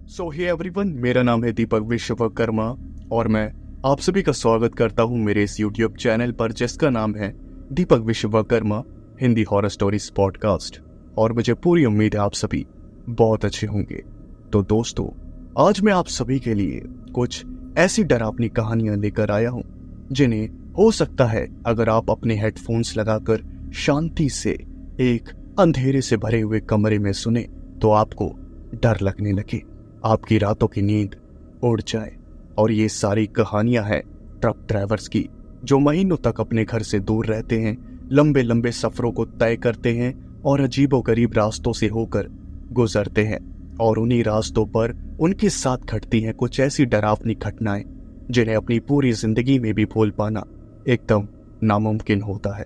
सो hey everyone, मेरा नाम है दीपक विश्वकर्मा और मैं आप सभी का स्वागत करता हूं मेरे इस यूट्यूब चैनल पर जिसका नाम है Deepak Vishwakarma Hindi horror stories podcast. और मुझे पूरी उम्मीद है आप सभी बहुत अच्छे होंगे। तो दोस्तों, आज मैं आप सभी के लिए कुछ ऐसी डरावनी कहानियां लेकर आया हूं जिन्हें हो सकता है अगर आप अपने हेडफोन्स लगाकर शांति से एक अंधेरे से भरे हुए कमरे में सुने तो आपको डर लगने लगे, आपकी रातों की नींद उड़ जाए। और ये सारी कहानियां हैं ट्रक ड्राइवर्स की जो महीनों तक अपने घर से दूर रहते हैं, लंबे लंबे सफरों को तय करते हैं और अजीबोगरीब रास्तों से होकर गुजरते हैं। और उन्हीं रास्तों पर उनके साथ घटती हैं कुछ ऐसी डरावनी घटनाएं जिन्हें अपनी पूरी जिंदगी में भी भूल पाना एकदम नामुमकिन होता है।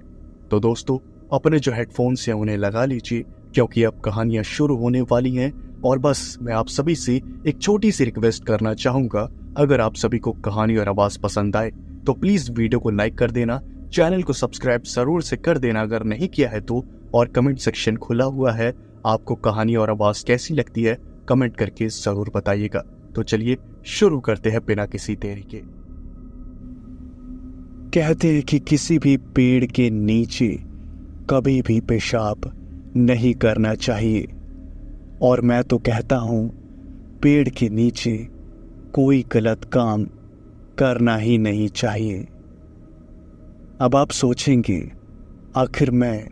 तो दोस्तों, अपने जो हेडफोन्स हैं उन्हें लगा लीजिए क्योंकि अब कहानियां शुरू होने वाली हैं। और बस मैं आप सभी से एक छोटी सी रिक्वेस्ट करना चाहूंगा, अगर आप सभी को कहानी और आवाज पसंद आए तो प्लीज वीडियो को लाइक कर देना, चैनल को सब्सक्राइब जरूर से कर देना अगर नहीं किया है तो, और कमेंट सेक्शन खुला हुआ है, आपको कहानी और आवाज कैसी लगती है कमेंट करके जरूर बताइएगा। तो चलिए शुरू करते हैं बिना किसी देरी के। कहते हैं कि किसी भी पेड़ के नीचे कभी भी पेशाब नहीं करना चाहिए, और मैं तो कहता हूं पेड़ के नीचे कोई गलत काम करना ही नहीं चाहिए। अब आप सोचेंगे आखिर मैं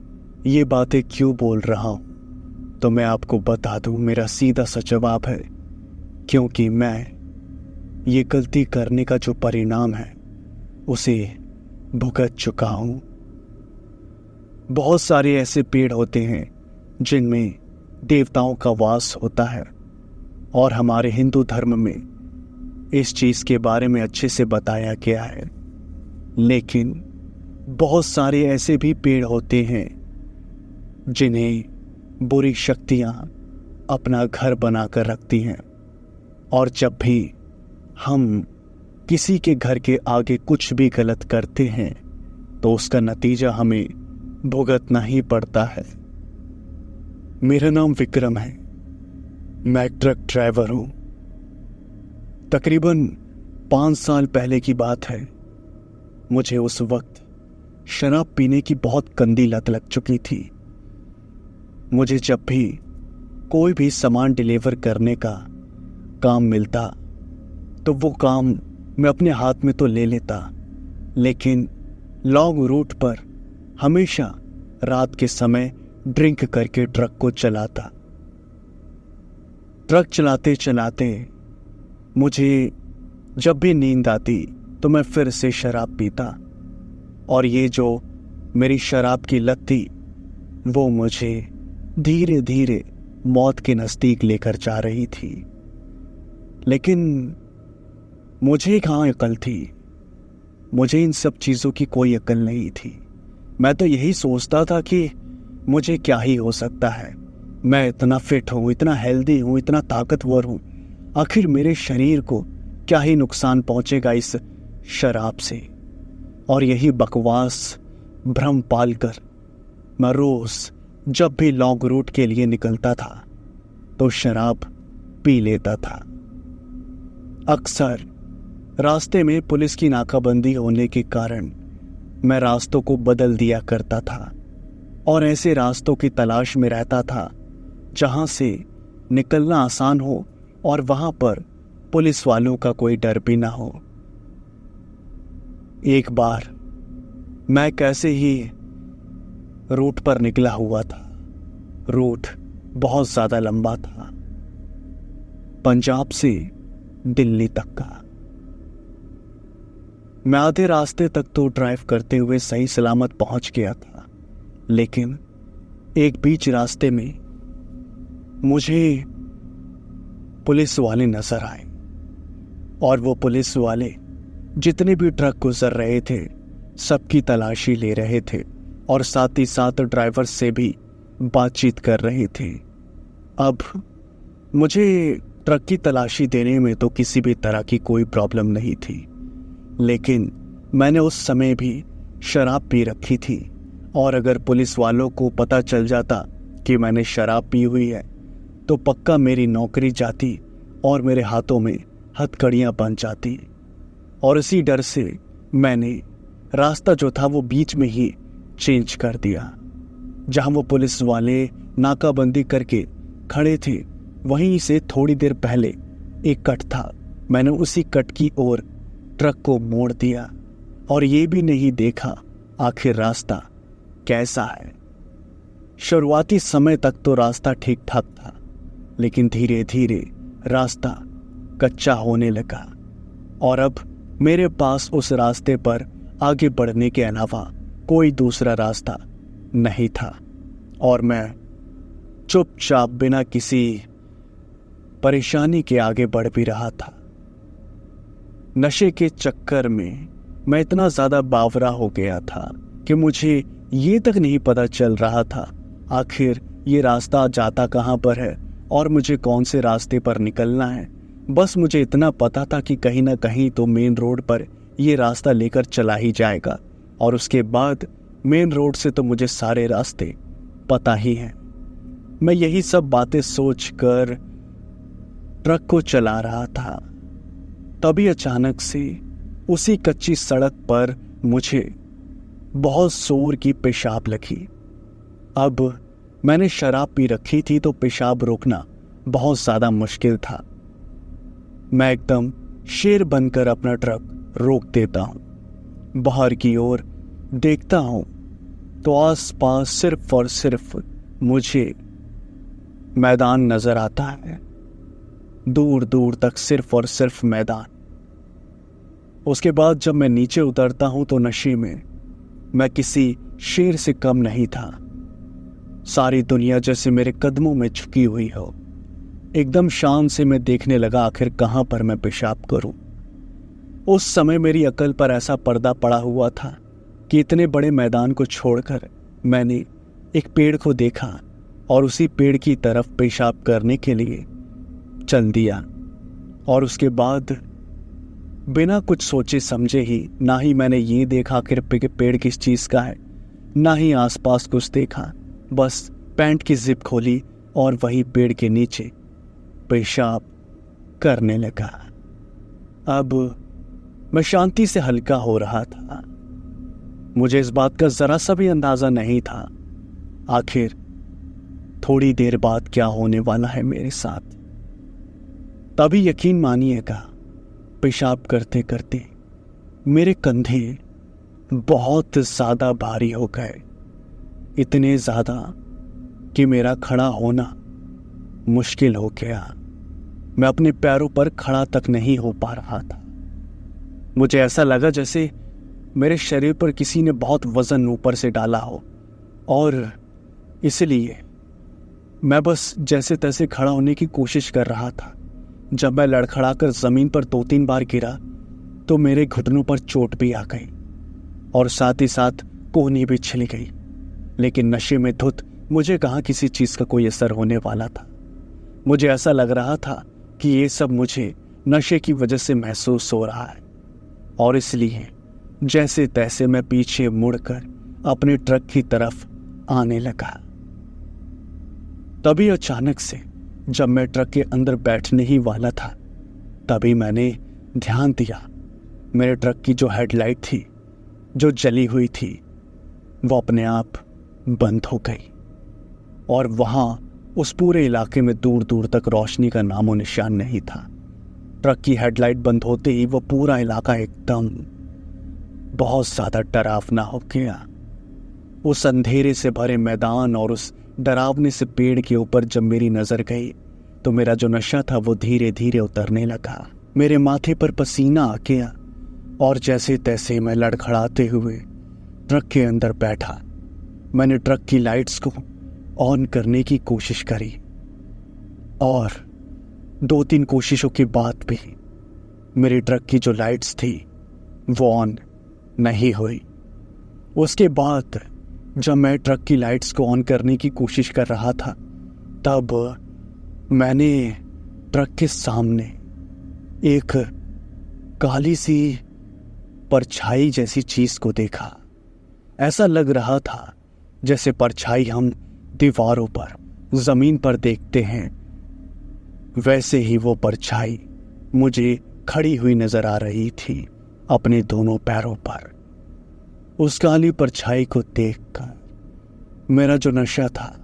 ये बातें क्यों बोल रहा हूं, तो मैं आपको बता दूं, मेरा सीधा सा जवाब है क्योंकि मैं ये गलती करने का जो परिणाम है उसे भुगत चुका हूं। बहुत सारे ऐसे पेड़ होते हैं जिनमें देवताओं का वास होता है और हमारे हिंदू धर्म में इस चीज के बारे में अच्छे से बताया गया है। लेकिन बहुत सारे ऐसे भी पेड़ होते हैं जिन्हें बुरी शक्तियां अपना घर बनाकर रखती हैं, और जब भी हम किसी के घर के आगे कुछ भी गलत करते हैं तो उसका नतीजा हमें भुगतना ही पड़ता है। मेरा नाम विक्रम है, मैं एक ट्रक ड्राइवर हूं। तकरीबन 5 साल पहले की बात है। मुझे उस वक्त शराब पीने की बहुत गंदी लत लग चुकी थी। मुझे जब भी कोई भी सामान डिलीवर करने का काम मिलता तो वो काम मैं अपने हाथ में तो ले लेता, लेकिन लॉन्ग रूट पर हमेशा रात के समय ड्रिंक करके ट्रक को चलाता। ट्रक चलाते चलाते मुझे जब भी नींद आती तो मैं फिर से शराब पीता, और ये जो मेरी शराब की लत थी वो मुझे धीरे धीरे मौत के नजदीक लेकर जा रही थी। लेकिन मुझे कहाँ अकल थी, मुझे इन सब चीज़ों की कोई अकल नहीं थी। मैं तो यही सोचता था कि मुझे क्या ही हो सकता है, मैं इतना फिट हूँ, इतना हेल्दी हूँ, इतना ताकतवर हूँ, आखिर मेरे शरीर को क्या ही नुकसान पहुँचेगा इस शराब से। और यही बकवास भ्रम पालकर मैं रोज़ जब भी लॉन्ग रूट के लिए निकलता था तो शराब पी लेता था। अक्सर रास्ते में पुलिस की नाकाबंदी होने के कारण मैं रास्तों को बदल दिया करता था और ऐसे रास्तों की तलाश में रहता था जहां से निकलना आसान हो और वहां पर पुलिस वालों का कोई डर भी ना हो। एक बार मैं कैसे ही रूट पर निकला हुआ था। रूट बहुत ज्यादा लंबा था, पंजाब से दिल्ली तक का। मैं आधे रास्ते तक तो ड्राइव करते हुए सही सलामत पहुंच गया था, लेकिन एक बीच रास्ते में मुझे पुलिस वाले नजर आए, और वो पुलिस वाले जितने भी ट्रक गुजर रहे थे सबकी तलाशी ले रहे थे और साथ ही साथ ड्राइवर से भी बातचीत कर रहे थे। अब मुझे ट्रक की तलाशी देने में तो किसी भी तरह की कोई प्रॉब्लम नहीं थी, लेकिन मैंने उस समय भी शराब पी रखी थी, और अगर पुलिस वालों को पता चल जाता कि मैंने शराब पी हुई है तो पक्का मेरी नौकरी जाती और मेरे हाथों में हथकड़ियां बन जाती। और इसी डर से मैंने रास्ता जो था वो बीच में ही चेंज कर दिया। जहां वो पुलिस वाले नाकाबंदी करके खड़े थे, वहीं से थोड़ी देर पहले एक कट था। मैंने उसी कट की ओर ट्रक को मोड़ दिया और ये भी नहीं देखा आखिर रास्ता कैसा है। शुरुआती समय तक तो रास्ता ठीक ठाक था, लेकिन धीरे धीरे रास्ता कच्चा होने लगा और अब मेरे पास उस रास्ते पर आगे बढ़ने के अलावा कोई दूसरा रास्ता नहीं था और मैं चुपचाप बिना किसी परेशानी के आगे बढ़ भी रहा था। नशे के चक्कर में मैं इतना ज्यादा बावरा हो गया था कि मुझे ये तक नहीं पता चल रहा था आखिर ये रास्ता जाता कहाँ पर है और मुझे कौन से रास्ते पर निकलना है। बस मुझे इतना पता था कि कहीं ना कहीं तो मेन रोड पर ये रास्ता लेकर चला ही जाएगा और उसके बाद मेन रोड से तो मुझे सारे रास्ते पता ही हैं। मैं यही सब बातें सोचकर ट्रक को चला रहा था, तभी अचानक से उसी कच्ची सड़क पर मुझे बहुत जोर की पेशाब लगी। अब मैंने शराब पी रखी थी तो पेशाब रोकना बहुत ज्यादा मुश्किल था। मैं एकदम शेर बनकर अपना ट्रक रोक देता हूं, बाहर की ओर देखता हूं तो आसपास सिर्फ और सिर्फ मुझे मैदान नजर आता है। दूर दूर तक सिर्फ और सिर्फ मैदान। उसके बाद जब मैं नीचे उतरता हूं तो नशे में मैं किसी शेर से कम नहीं था। सारी दुनिया जैसे मेरे कदमों में झुकी हुई हो। एकदम शान से मैं देखने लगा आखिर कहां पर मैं पेशाब करूं। उस समय मेरी अकल पर ऐसा पर्दा पड़ा हुआ था कि इतने बड़े मैदान को छोड़कर मैंने एक पेड़ को देखा और उसी पेड़ की तरफ पेशाब करने के लिए चल दिया। और उसके बाद बिना कुछ सोचे समझे ही ना ही मैंने ये देखा आखिर पेड़ किस चीज का है, ना ही आसपास कुछ देखा। बस पैंट की जिप खोली और वही पेड़ के नीचे पेशाब करने लगा। अब मैं शांति से हल्का हो रहा था। मुझे इस बात का जरा सा भी अंदाजा नहीं था आखिर थोड़ी देर बाद क्या होने वाला है मेरे साथ। तभी यकीन मानिएगा, पेशाब करते करते मेरे कंधे बहुत ज्यादा भारी हो गए, इतने ज्यादा कि मेरा खड़ा होना मुश्किल हो गया। मैं अपने पैरों पर खड़ा तक नहीं हो पा रहा था। मुझे ऐसा लगा जैसे मेरे शरीर पर किसी ने बहुत वजन ऊपर से डाला हो और इसलिए मैं बस जैसे तैसे खड़ा होने की कोशिश कर रहा था। जब मैं लड़खड़ाकर जमीन पर 2-3 बार गिरा तो मेरे घुटनों पर चोट भी आ गई और साथ ही साथ कोहनी भी छिल गई। लेकिन नशे में धुत मुझे कहाँ किसी चीज का कोई असर होने वाला था। मुझे ऐसा लग रहा था कि ये सब मुझे नशे की वजह से महसूस हो रहा है और इसलिए जैसे तैसे मैं पीछे मुड़कर अपने ट्रक की तरफ आने लगा। तभी अचानक से जब मैं ट्रक के अंदर बैठने ही वाला था, तभी मैंने ध्यान दिया मेरे ट्रक की जो हेडलाइट थी, जो जली हुई थी, वो अपने आप बंद हो गई और वहां उस पूरे इलाके में दूर दूर तक रोशनी का नामो निशान नहीं था। ट्रक की हेडलाइट बंद होते ही वो पूरा इलाका एकदम बहुत ज्यादा डरावना हो गया। उस अंधेरे से भरे मैदान और उस डरावने से पेड़ के ऊपर जब मेरी नजर गई तो मेरा जो नशा था वो धीरे धीरे उतरने लगा। मेरे माथे पर पसीना आ गया और जैसे तैसे मैं लड़खड़ाते हुए ट्रक के अंदर बैठा। मैंने ट्रक की लाइट्स को ऑन करने की कोशिश करी और 2-3 कोशिशों के बाद भी मेरे ट्रक की जो लाइट्स थी वो ऑन नहीं हुई। उसके बाद जब मैं ट्रक की लाइट्स को ऑन करने की कोशिश कर रहा था, तब मैंने ट्रक के सामने एक काली सी परछाई जैसी चीज को देखा। ऐसा लग रहा था जैसे परछाई हम दीवारों पर, जमीन पर देखते हैं, वैसे ही वो परछाई मुझे खड़ी हुई नजर आ रही थी अपने दोनों पैरों पर। उस काली परछाई को देखकर मेरा जो नशा था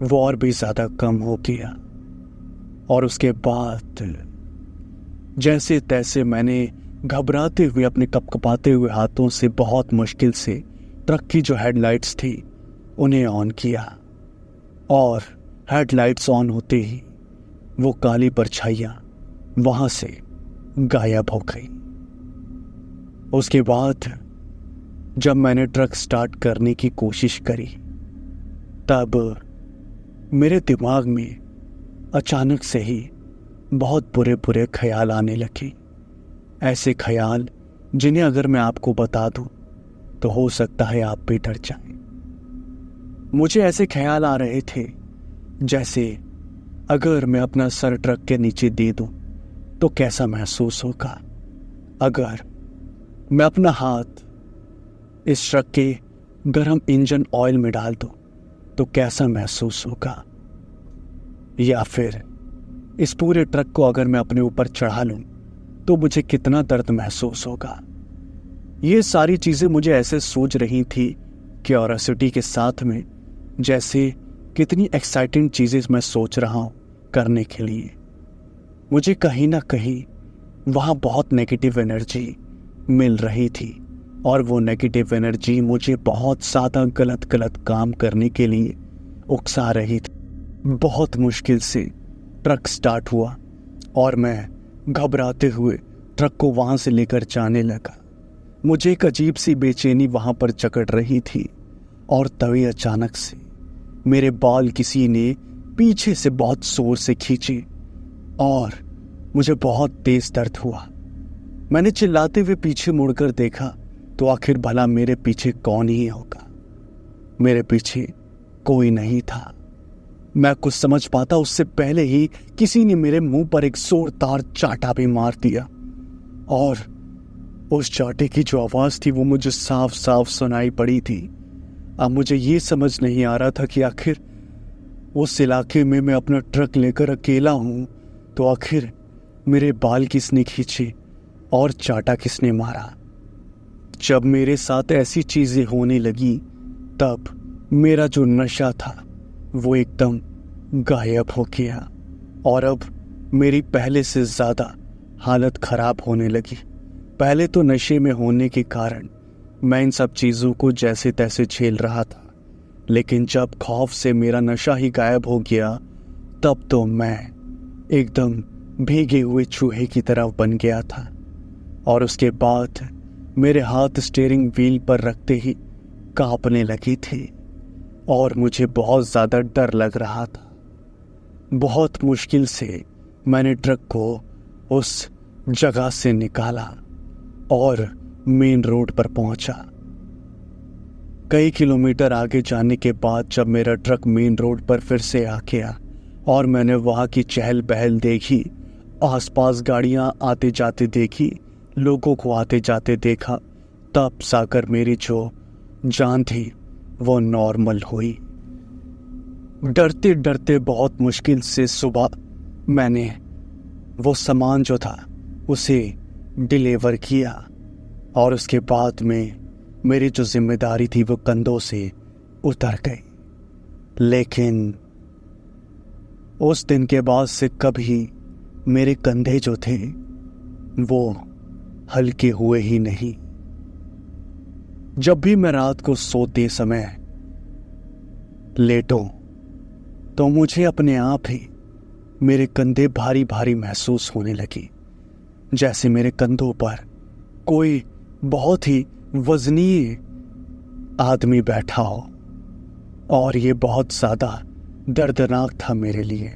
वो और भी ज्यादा कम हो गया, और उसके बाद जैसे तैसे मैंने घबराते हुए अपने कपकपाते हुए हाथों से बहुत मुश्किल से ट्रक की जो हेडलाइट्स थी उन्हें ऑन किया, और हेडलाइट्स ऑन होते ही वो काली परछाइयां वहां से गायब हो गई। उसके बाद जब मैंने ट्रक स्टार्ट करने की कोशिश करी तब मेरे दिमाग में अचानक से ही बहुत बुरे बुरे ख्याल आने लगे। ऐसे ख्याल जिन्हें अगर मैं आपको बता दूं तो हो सकता है आप भी डर जाएं। मुझे ऐसे ख्याल आ रहे थे जैसे अगर मैं अपना सर ट्रक के नीचे दे दूं तो कैसा महसूस होगा, अगर मैं अपना हाथ इस ट्रक के गर्म इंजन ऑयल में डाल दूं तो कैसा महसूस होगा, या फिर इस पूरे ट्रक को अगर मैं अपने ऊपर चढ़ा लूं तो मुझे कितना दर्द महसूस होगा। ये सारी चीजें मुझे ऐसे सूझ रही थी क्यूरियोसिटी के साथ में, जैसे कितनी एक्साइटिंग चीजें मैं सोच रहा हूं करने के लिए। मुझे कहीं ना कहीं वहां बहुत नेगेटिव एनर्जी मिल रही थी, और वो नेगेटिव एनर्जी मुझे बहुत ज़्यादा गलत गलत काम करने के लिए उकसा रही थी। बहुत मुश्किल से ट्रक स्टार्ट हुआ और मैं घबराते हुए ट्रक को वहाँ से लेकर जाने लगा। मुझे एक अजीब सी बेचैनी वहाँ पर जकड़ रही थी, और तभी अचानक से मेरे बाल किसी ने पीछे से बहुत जोर से खींचे और मुझे बहुत तेज दर्द हुआ। मैंने चिल्लाते हुए पीछे मुड़कर देखा तो आखिर भला मेरे पीछे कौन ही होगा। मेरे पीछे कोई नहीं था। मैं कुछ समझ पाता उससे पहले ही किसी ने मेरे मुंह पर एक जोरदार चाटा भी मार दिया, और उस चाटे की जो आवाज थी वो मुझे साफ साफ सुनाई पड़ी थी। अब मुझे ये समझ नहीं आ रहा था कि आखिर उस इलाके में मैं अपना ट्रक लेकर अकेला हूं, तो आखिर मेरे बाल किसने खींचे और चाटा किसने मारा। जब मेरे साथ ऐसी चीजें होने लगी तब मेरा जो नशा था वो एकदम गायब हो गया, और अब मेरी पहले से ज्यादा हालत खराब होने लगी। पहले तो नशे में होने के कारण मैं इन सब चीजों को जैसे तैसे झेल रहा था, लेकिन जब खौफ से मेरा नशा ही गायब हो गया तब तो मैं एकदम भीगे हुए चूहे की तरह बन गया था। और उसके बाद मेरे हाथ स्टीयरिंग व्हील पर रखते ही कांपने लगी थी, और मुझे बहुत ज्यादा डर लग रहा था। बहुत मुश्किल से मैंने ट्रक को उस जगह से निकाला और मेन रोड पर पहुंचा। कई किलोमीटर आगे जाने के बाद जब मेरा ट्रक मेन रोड पर फिर से आ गया और मैंने वहां की चहल पहल देखी, आसपास गाड़ियां आते जाते देखी, लोगों को आते जाते देखा, तब जाकर मेरी जो जान थी वो नॉर्मल हुई। डरते डरते बहुत मुश्किल से सुबह मैंने वो सामान जो था उसे डिलीवर किया, और उसके बाद में मेरी जो जिम्मेदारी थी वो कंधों से उतर गई। लेकिन उस दिन के बाद से कभी मेरे कंधे जो थे वो हल्के हुए ही नहीं। जब भी मैं रात को सोते समय लेटूं तो मुझे अपने आप ही मेरे कंधे भारी भारी महसूस होने लगी, जैसे मेरे कंधों पर कोई बहुत ही वजनीय आदमी बैठा हो। और ये बहुत ज्यादा दर्दनाक था मेरे लिए।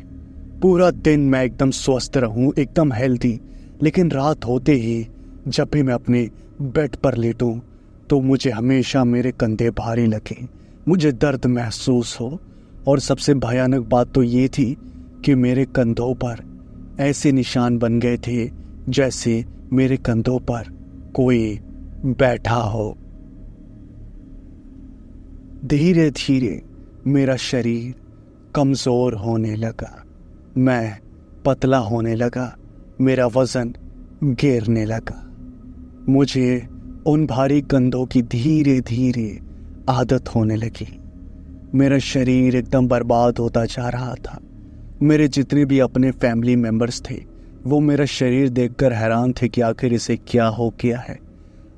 पूरा दिन मैं एकदम स्वस्थ रहूं, एकदम हेल्दी, लेकिन रात होते ही जब भी मैं अपने बेड पर लेटूं तो मुझे हमेशा मेरे कंधे भारी लगे, मुझे दर्द महसूस हो। और सबसे भयानक बात तो ये थी कि मेरे कंधों पर ऐसे निशान बन गए थे जैसे मेरे कंधों पर कोई बैठा हो। धीरे धीरे मेरा शरीर कमजोर होने लगा। मैं पतला होने लगा, मेरा वजन गिरने लगा। मुझे उन भारी कंधों की धीरे धीरे आदत होने लगी। मेरा शरीर एकदम बर्बाद होता जा रहा था। मेरे जितने भी अपने फैमिली मेंबर्स थे वो मेरा शरीर देखकर हैरान थे कि आखिर इसे क्या हो गया है।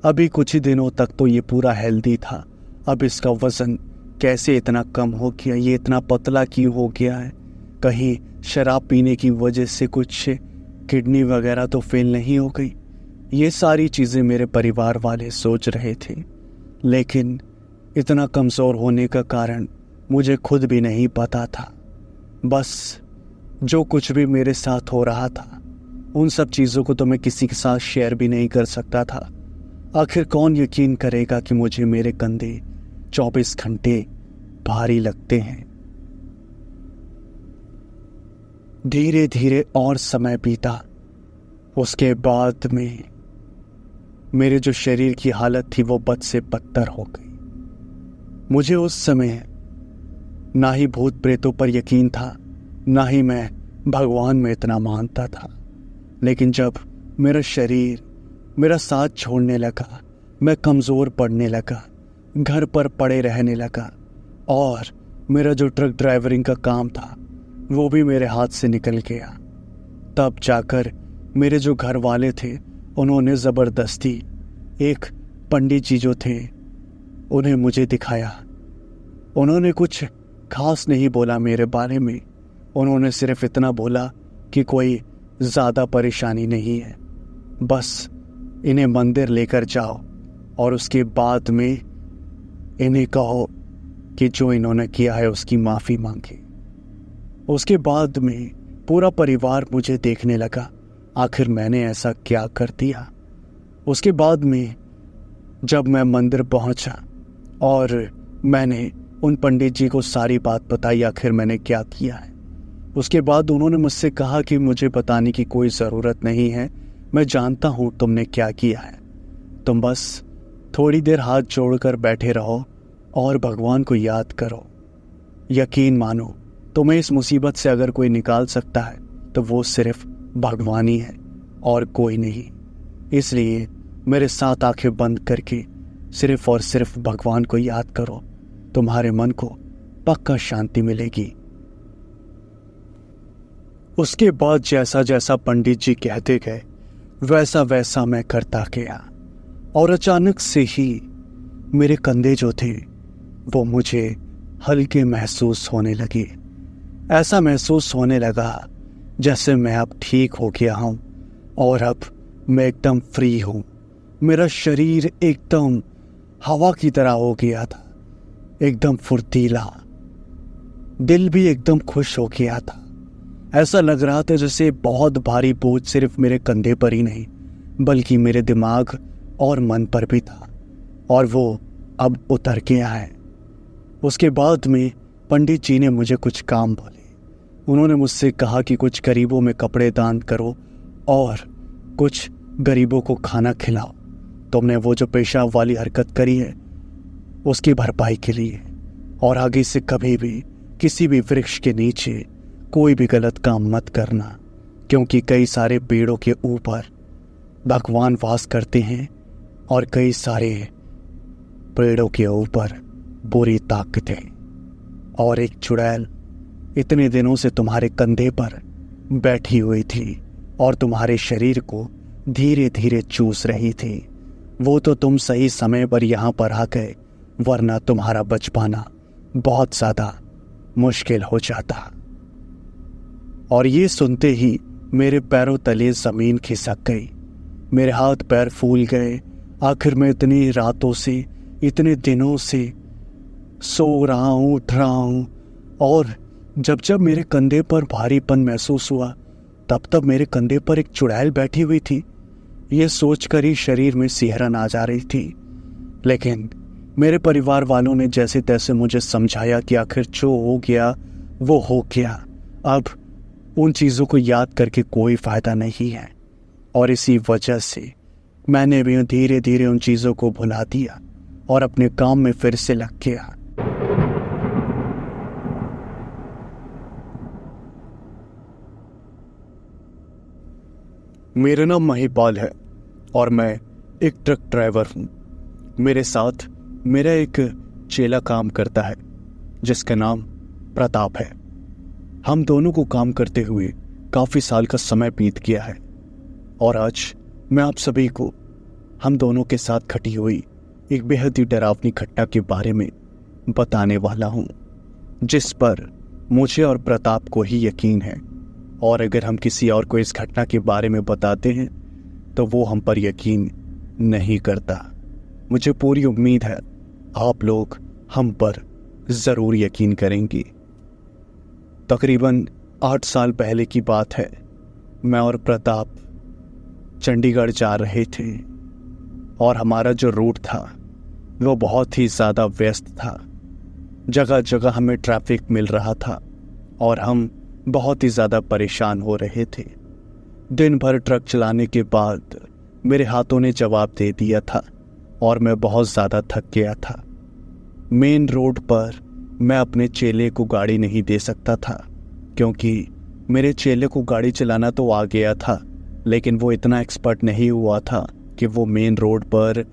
अभी कुछ ही दिनों तक तो ये पूरा हेल्दी था, अब इसका वजन कैसे इतना कम हो गया, ये इतना पतला क्यों हो गया है? कहीं शराब पीने की वजह से कुछ किडनी वगैरह तो फेल नहीं हो गई? ये सारी चीज़ें मेरे परिवार वाले सोच रहे थे, लेकिन इतना कमज़ोर होने का कारण मुझे खुद भी नहीं पता था। बस जो कुछ भी मेरे साथ हो रहा था उन सब चीज़ों को तो मैं किसी के साथ शेयर भी नहीं कर सकता था। आखिर कौन यकीन करेगा कि मुझे मेरे कंधे 24 घंटे भारी लगते हैं। धीरे धीरे और समय बीता। उसके बाद में मेरे जो शरीर की हालत थी वो बद से बदतर हो गई। मुझे उस समय ना ही भूत प्रेतों पर यकीन था, ना ही मैं भगवान में इतना मानता था। लेकिन जब मेरा शरीर मेरा साथ छोड़ने लगा, मैं कमज़ोर पड़ने लगा, घर पर पड़े रहने लगा और मेरा जो ट्रक ड्राइवरिंग का काम था वो भी मेरे हाथ से निकल गया, तब जाकर मेरे जो घर वाले थे उन्होंने ज़बरदस्ती एक पंडित जी जो थे उन्हें मुझे दिखाया। उन्होंने कुछ खास नहीं बोला मेरे बारे में, उन्होंने सिर्फ इतना बोला कि कोई ज़्यादा परेशानी नहीं है, बस इन्हें मंदिर लेकर जाओ और उसके बाद में इन्हें कहो कि जो इन्होंने किया है उसकी माफ़ी मांगे। उसके बाद में पूरा परिवार मुझे देखने लगा, आखिर मैंने ऐसा क्या कर दिया। उसके बाद में जब मैं मंदिर पहुंचा और मैंने उन पंडित जी को सारी बात बताई आखिर मैंने क्या किया है, उसके बाद उन्होंने मुझसे कहा कि मुझे बताने की कोई ज़रूरत नहीं है, मैं जानता हूँ तुमने क्या किया है, तुम बस थोड़ी देर हाथ जोड़कर बैठे रहो और भगवान को याद करो। यकीन मानो, तुम्हें इस मुसीबत से अगर कोई निकाल सकता है तो वो सिर्फ भगवान ही है और कोई नहीं। इसलिए मेरे साथ आंखें बंद करके सिर्फ और सिर्फ भगवान को याद करो, तुम्हारे मन को पक्का शांति मिलेगी। उसके बाद जैसा जैसा पंडित जी कहते गए वैसा वैसा मैं करता गया और अचानक से ही मेरे कंधे जो थे वो मुझे हल्के महसूस होने लगे। ऐसा महसूस होने लगा जैसे मैं अब ठीक हो गया हूँ और अब मैं एकदम फ्री हूँ। मेरा शरीर एकदम हवा की तरह हो गया था, एकदम फुर्तीला, दिल भी एकदम खुश हो गया था। ऐसा लग रहा था जैसे बहुत भारी बोझ सिर्फ मेरे कंधे पर ही नहीं बल्कि मेरे दिमाग और मन पर भी था और वो अब उतर गया है। उसके बाद में पंडित जी ने मुझे कुछ काम बोले। उन्होंने मुझसे कहा कि कुछ गरीबों में कपड़े दान करो और कुछ गरीबों को खाना खिलाओ। तुमने वो जो पेशा वाली हरकत करी है उसकी भरपाई के लिए, और आगे से कभी भी किसी भी वृक्ष के नीचे कोई भी गलत काम मत करना, क्योंकि कई सारे पेड़ों के ऊपर भगवान वास करते हैं और कई सारे पेड़ों के ऊपर बुरी ताकतें। और एक चुड़ैल इतने दिनों से तुम्हारे कंधे पर बैठी हुई थी और तुम्हारे शरीर को धीरे धीरे चूस रही थी। वो तो तुम सही समय पर यहाँ पर आ गए, वरना तुम्हारा बच पाना बहुत ज़्यादा मुश्किल हो जाता। और ये सुनते ही मेरे पैरों तले ज़मीन खिसक गई, मेरे हाथ पैर फूल गए। आखिर मैं इतनी रातों से, इतने दिनों से सो रहा हूँ, उठ रहा हूँ, और जब जब मेरे कंधे पर भारीपन महसूस हुआ तब तब मेरे कंधे पर एक चुड़ैल बैठी हुई थी। ये सोचकर ही शरीर में सिहरन आ जा रही थी। लेकिन मेरे परिवार वालों ने जैसे तैसे मुझे समझाया कि आखिर जो हो गया वो हो गया, अब उन चीज़ों को याद करके कोई फ़ायदा नहीं है। और इसी वजह से मैंने भी धीरे धीरे उन चीज़ों को भुला दिया और अपने काम में फिर से लग गया। मेरा नाम महिपाल है और मैं एक ट्रक ड्राइवर हूँ। मेरे साथ मेरा एक चेला काम करता है जिसका नाम प्रताप है। हम दोनों को काम करते हुए काफ़ी साल का समय बीत गया है और आज मैं आप सभी को हम दोनों के साथ घटी हुई एक बेहद ही डरावनी घटना के बारे में बताने वाला हूँ, जिस पर मुझे और प्रताप को ही यकीन है। और अगर हम किसी और को इस घटना के बारे में बताते हैं तो वो हम पर यकीन नहीं करता। मुझे पूरी उम्मीद है आप लोग हम पर ज़रूर यकीन करेंगे। तकरीबन 8 साल पहले की बात है। मैं और प्रताप चंडीगढ़ जा रहे थे और हमारा जो रूट था वो बहुत ही ज़्यादा व्यस्त था। जगह जगह हमें ट्रैफिक मिल रहा था और हम बहुत ही ज़्यादा परेशान हो रहे थे। दिन भर ट्रक चलाने के बाद मेरे हाथों ने जवाब दे दिया था और मैं बहुत ज़्यादा थक गया था। मेन रोड पर मैं अपने चेले को गाड़ी नहीं दे सकता था क्योंकि मेरे चेले को गाड़ी चलाना तो आ गया था, लेकिन वो इतना एक्सपर्ट नहीं हुआ था कि वो मेन रोड पर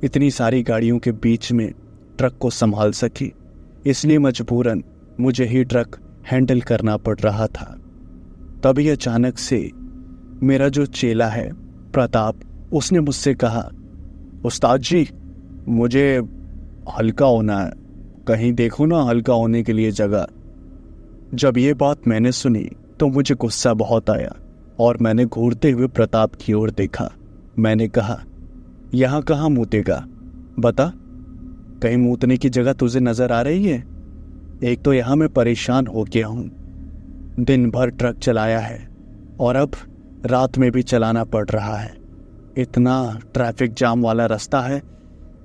इतनी सारी गाड़ियों के बीच में ट्रक को संभाल सके। इसलिए मजबूरन मुझे ही ट्रक हैंडल करना पड़ रहा था। तभी अचानक से मेरा जो चेला है प्रताप, उसने मुझसे कहा, उस्ताद जी मुझे हल्का होना है, कहीं देखो ना हल्का होने के लिए जगह। जब ये बात मैंने सुनी तो मुझे गुस्सा बहुत आया और मैंने घूरते हुए प्रताप की ओर देखा। मैंने कहा, यहाँ कहाँ मूतेगा, बता, कहीं मूतने की जगह तुझे नजर आ रही है? एक तो यहाँ मैं परेशान हो गया हूँ, दिन भर ट्रक चलाया है और अब रात में भी चलाना पड़ रहा है। इतना ट्रैफिक जाम वाला रास्ता है,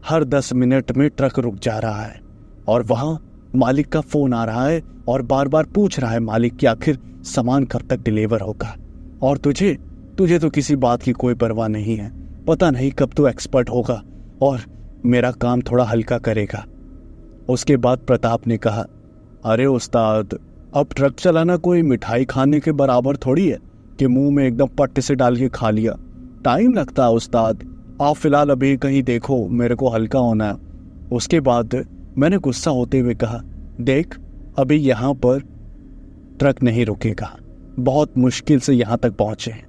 हर 10 मिनट में ट्रक रुक जा रहा है और वहाँ मालिक का फ़ोन आ रहा है और बार बार पूछ रहा है मालिक कि आखिर सामान कब तक डिलीवर होगा। और तुझे तो किसी बात की कोई परवाह नहीं है, पता नहीं कब तू एक्सपर्ट होगा और मेरा काम थोड़ा हल्का करेगा। उसके बाद प्रताप ने कहा, अरे उस्ताद, अब ट्रक चलाना कोई मिठाई खाने के बराबर थोड़ी है कि मुंह में एकदम पट्टे से डाल के खा लिया। टाइम लगता है उस्ताद, आप फिलहाल अभी कहीं देखो, मेरे को हल्का होना है। उसके बाद मैंने गुस्सा होते हुए कहा, देख अभी यहाँ पर ट्रक नहीं रुकेगा, बहुत मुश्किल से यहाँ तक पहुँचे हैं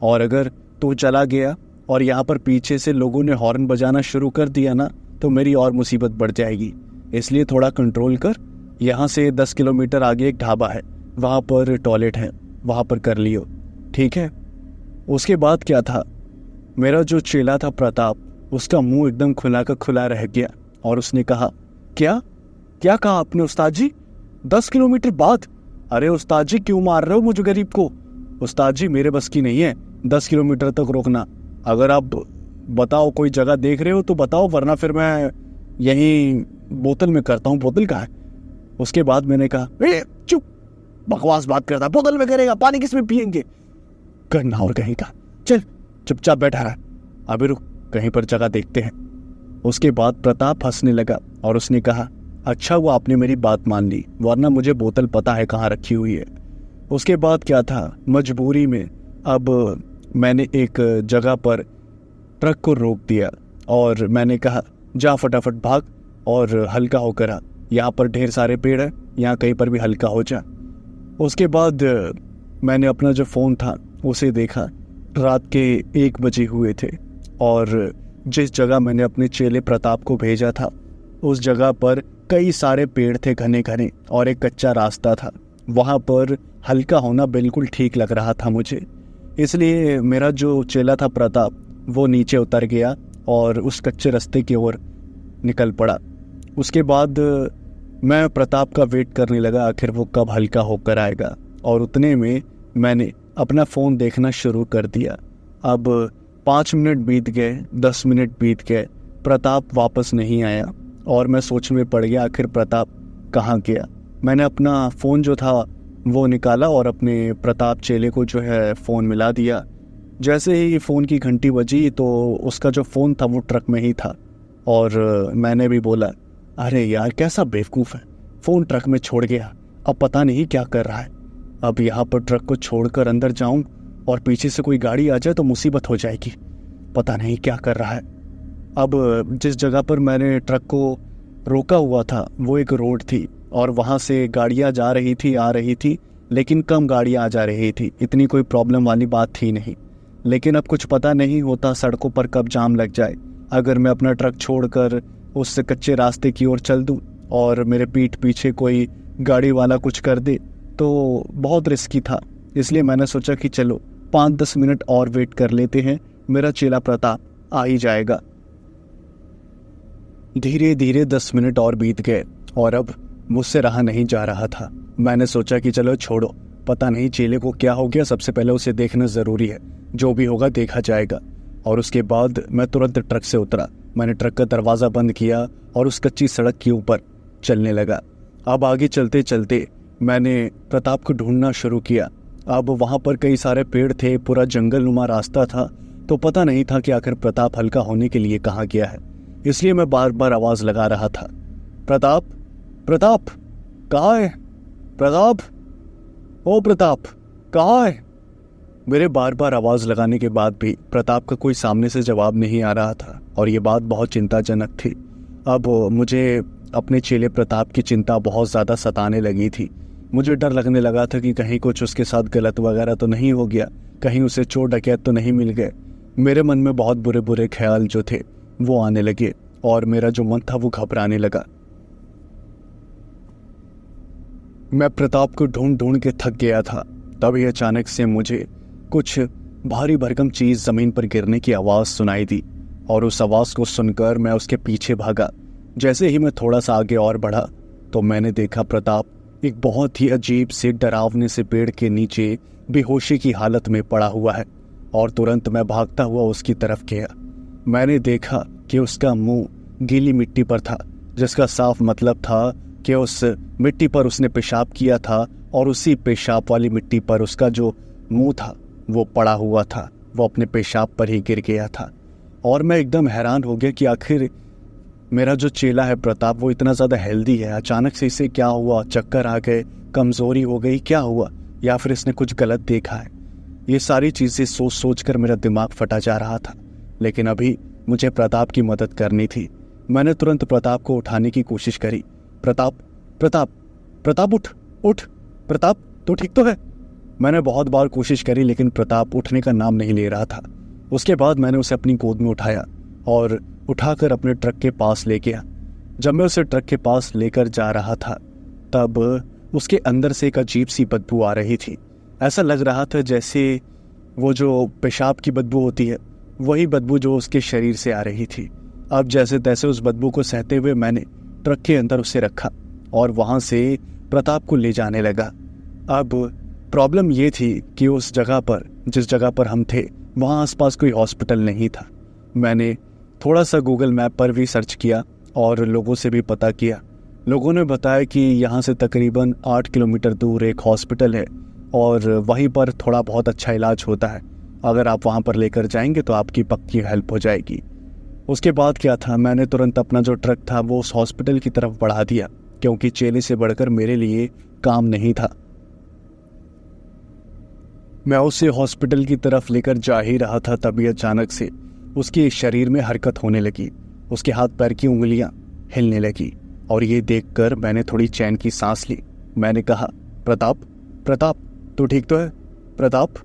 और अगर तू चला गया और यहाँ पर पीछे से लोगों ने हॉर्न बजाना शुरू कर दिया ना तो मेरी और मुसीबत बढ़ जाएगी। इसलिए थोड़ा कंट्रोल कर। यहाँ से 10 किलोमीटर आगे एक ढाबा है, वहाँ पर टॉयलेट है, वहाँ पर कर लियो, ठीक है? उसके बाद क्या था, मेरा जो चेला था प्रताप, उसका मुंह एकदम खुला का खुला रह गया और उसने कहा, क्या कहा आपने उस्ताद जी? 10 किलोमीटर बाद? अरे उस्ताद जी क्यों मार रहे हो मुझे गरीब को? उस्ताद जी मेरे बस की नहीं है 10 किलोमीटर तक रोकना। अगर आप बताओ कोई जगह देख रहे हो तो बताओ, वरना फिर मैं यहीं बोतल में करता हूँ। बोतल कहाँ है? उसके बाद मैंने कहा, चुप, बकवास बात करता, बोतल में करेगा, पानी किसमें पियेंगे? करना और कहीं का, चल चुपचाप बैठा रहा, अभी रुक, कहीं पर जगह देखते हैं। उसके बाद प्रताप हंसने लगा और उसने कहा, अच्छा हुआ आपने मेरी बात मान ली, वरना मुझे बोतल पता है कहाँ रखी हुई है। उसके बाद क्या था, मजबूरी में अब मैंने एक जगह पर ट्रक को रोक दिया और मैंने कहा, जा फटाफट भाग और हल्का होकर आ, यहाँ पर ढेर सारे पेड़ हैं, यहाँ कहीं पर भी हल्का हो जा। उसके बाद मैंने अपना जो फ़ोन था उसे देखा, रात के 1 बजे हुए थे और जिस जगह मैंने अपने चेले प्रताप को भेजा था उस जगह पर कई सारे पेड़ थे घने घने और एक कच्चा रास्ता था। वहाँ पर हल्का होना बिल्कुल ठीक लग रहा था मुझे, इसलिए मेरा जो चेला था प्रताप वो नीचे उतर गया और उस कच्चे रास्ते की ओर निकल पड़ा। उसके बाद मैं प्रताप का वेट करने लगा, आखिर वो कब हल्का होकर आएगा, और उतने में मैंने अपना फ़ोन देखना शुरू कर दिया। अब 5 मिनट बीत गए, 10 मिनट बीत गए, प्रताप वापस नहीं आया और मैं सोच में पड़ गया आखिर प्रताप कहाँ गया। मैंने अपना फ़ोन जो था वो निकाला और अपने प्रताप चेले को जो है फ़ोन मिला दिया। जैसे ही फ़ोन की घंटी बजी तो उसका जो फ़ोन था वो ट्रक में ही था और मैंने भी बोला, अरे यार कैसा बेवकूफ़ है, फ़ोन ट्रक में छोड़ गया, अब पता नहीं क्या कर रहा है। अब यहाँ पर ट्रक को छोड़कर अंदर जाऊँ और पीछे से कोई गाड़ी आ जाए तो मुसीबत हो जाएगी। पता नहीं क्या कर रहा है। अब जिस जगह पर मैंने ट्रक को रोका हुआ था वो एक रोड थी और वहाँ से गाड़ियाँ जा रही थी, आ रही थी, लेकिन कम गाड़ियाँ आ जा रही थी। इतनी कोई प्रॉब्लम वाली बात थी नहीं। लेकिन अब कुछ पता नहीं होता सड़कों पर कब जाम लग जाए। अगर मैं अपना ट्रक छोड़कर उस कच्चे रास्ते की ओर चल दूं और मेरे पीठ पीछे कोई गाड़ी वाला कुछ कर दे तो बहुत रिस्की था। इसलिए मैंने सोचा कि चलो 5-10 मिनट और वेट कर लेते हैं, मेरा चेला प्रताप आ ही जाएगा। धीरे धीरे 10 मिनट और बीत गए और अब मुझसे रहा नहीं जा रहा था। मैंने सोचा कि चलो छोड़ो, पता नहीं चेले को क्या हो गया, सबसे पहले उसे देखना ज़रूरी है, जो भी होगा देखा जाएगा। और उसके बाद मैं तुरंत ट्रक से उतरा। मैंने ट्रक का दरवाज़ा बंद किया और उस कच्ची सड़क के ऊपर चलने लगा। अब आगे चलते चलते मैंने प्रताप को ढूंढना शुरू किया। अब वहाँ पर कई सारे पेड़ थे, पूरा जंगलनुमा रास्ता था, तो पता नहीं था कि आखिर प्रताप हल्का होने के लिए कहाँ गया है। इसलिए मैं बार बार आवाज़ लगा रहा था, प्रताप, प्रताप कहाँ है? प्रताप, ओ प्रताप कहाँ है? मेरे बार बार आवाज़ लगाने के बाद भी प्रताप का कोई सामने से जवाब नहीं आ रहा था और ये बात बहुत चिंताजनक थी। अब मुझे अपने चेले प्रताप की चिंता बहुत ज़्यादा सताने लगी थी। मुझे डर लगने लगा था कि कहीं कुछ उसके साथ गलत वगैरह तो नहीं हो गया, कहीं उसे चोर डकैत तो नहीं मिल गए। मेरे मन में बहुत बुरे बुरे ख्याल जो थे वो आने लगे और मेरा जो मन था वो घबराने लगा। मैं प्रताप को ढूंढ ढूंढ के थक गया था। तभी अचानक से मुझे कुछ भारी भरकम चीज़ ज़मीन पर गिरने की आवाज़ सुनाई दी और उस आवाज़ को सुनकर मैं उसके पीछे भागा। जैसे ही मैं थोड़ा सा आगे और बढ़ा तो मैंने देखा प्रताप एक बहुत ही अजीब से डरावने से पेड़ के नीचे बेहोशी की हालत में पड़ा हुआ है और तुरंत मैं भागता हुआ उसकी तरफ गया। मैंने देखा कि उसका मुंह गीली मिट्टी पर था, जिसका साफ मतलब था कि उस मिट्टी पर उसने पेशाब किया था और उसी पेशाब वाली मिट्टी पर उसका जो मुंह था वो पड़ा हुआ था, वो अपने पेशाब पर ही गिर गया था। और मैं एकदम हैरान हो गया कि आखिर मेरा जो चेला है प्रताप वो इतना ज़्यादा हेल्दी है, अचानक से इसे क्या हुआ? चक्कर आ गए, कमज़ोरी हो गई, क्या हुआ? या फिर इसने कुछ गलत देखा है? ये सारी चीज़ें सोच सोच कर मेरा दिमाग फटा जा रहा था। लेकिन अभी मुझे प्रताप की मदद करनी थी। मैंने तुरंत प्रताप को उठाने की कोशिश करी। प्रताप, प्रताप, प्रताप उठ, उठ, प्रताप तू ठीक तो है? मैंने बहुत बार कोशिश करी लेकिन प्रताप उठने का नाम नहीं ले रहा था। उसके बाद मैंने उसे अपनी गोद में उठाया और उठाकर अपने ट्रक के पास ले गया। जब मैं उसे ट्रक के पास लेकर जा रहा था तब उसके अंदर से एक अजीब सी बदबू आ रही थी। ऐसा लग रहा था जैसे वो जो पेशाब की बदबू होती है वही बदबू जो उसके शरीर से आ रही थी। अब जैसे तैसे उस बदबू को सहते हुए मैंने ट्रक के अंदर उसे रखा और वहाँ से प्रताप को ले जाने लगा। अब प्रॉब्लम ये थी कि उस जगह पर, जिस जगह पर हम थे, वहाँ आसपास कोई हॉस्पिटल नहीं था। मैंने थोड़ा सा गूगल मैप पर भी सर्च किया और लोगों से भी पता किया। लोगों ने बताया कि यहाँ से तकरीबन 8 किलोमीटर दूर एक हॉस्पिटल है और वहीं पर थोड़ा बहुत अच्छा इलाज होता है। अगर आप वहाँ पर लेकर जाएंगे तो आपकी पक्की हेल्प हो जाएगी। उसके बाद क्या था, मैंने तुरंत अपना जो ट्रक था वो उस हॉस्पिटल की तरफ बढ़ा दिया, क्योंकि चेले से बढ़कर मेरे लिए काम नहीं था। मैं उसे हॉस्पिटल की तरफ लेकर जा ही रहा था तभी अचानक से उसके शरीर में हरकत होने लगी। उसके हाथ पैर की उंगलियां हिलने लगी और ये देखकर मैंने थोड़ी चैन की सांस ली। मैंने कहा, प्रताप, प्रताप तू ठीक तो है? प्रताप,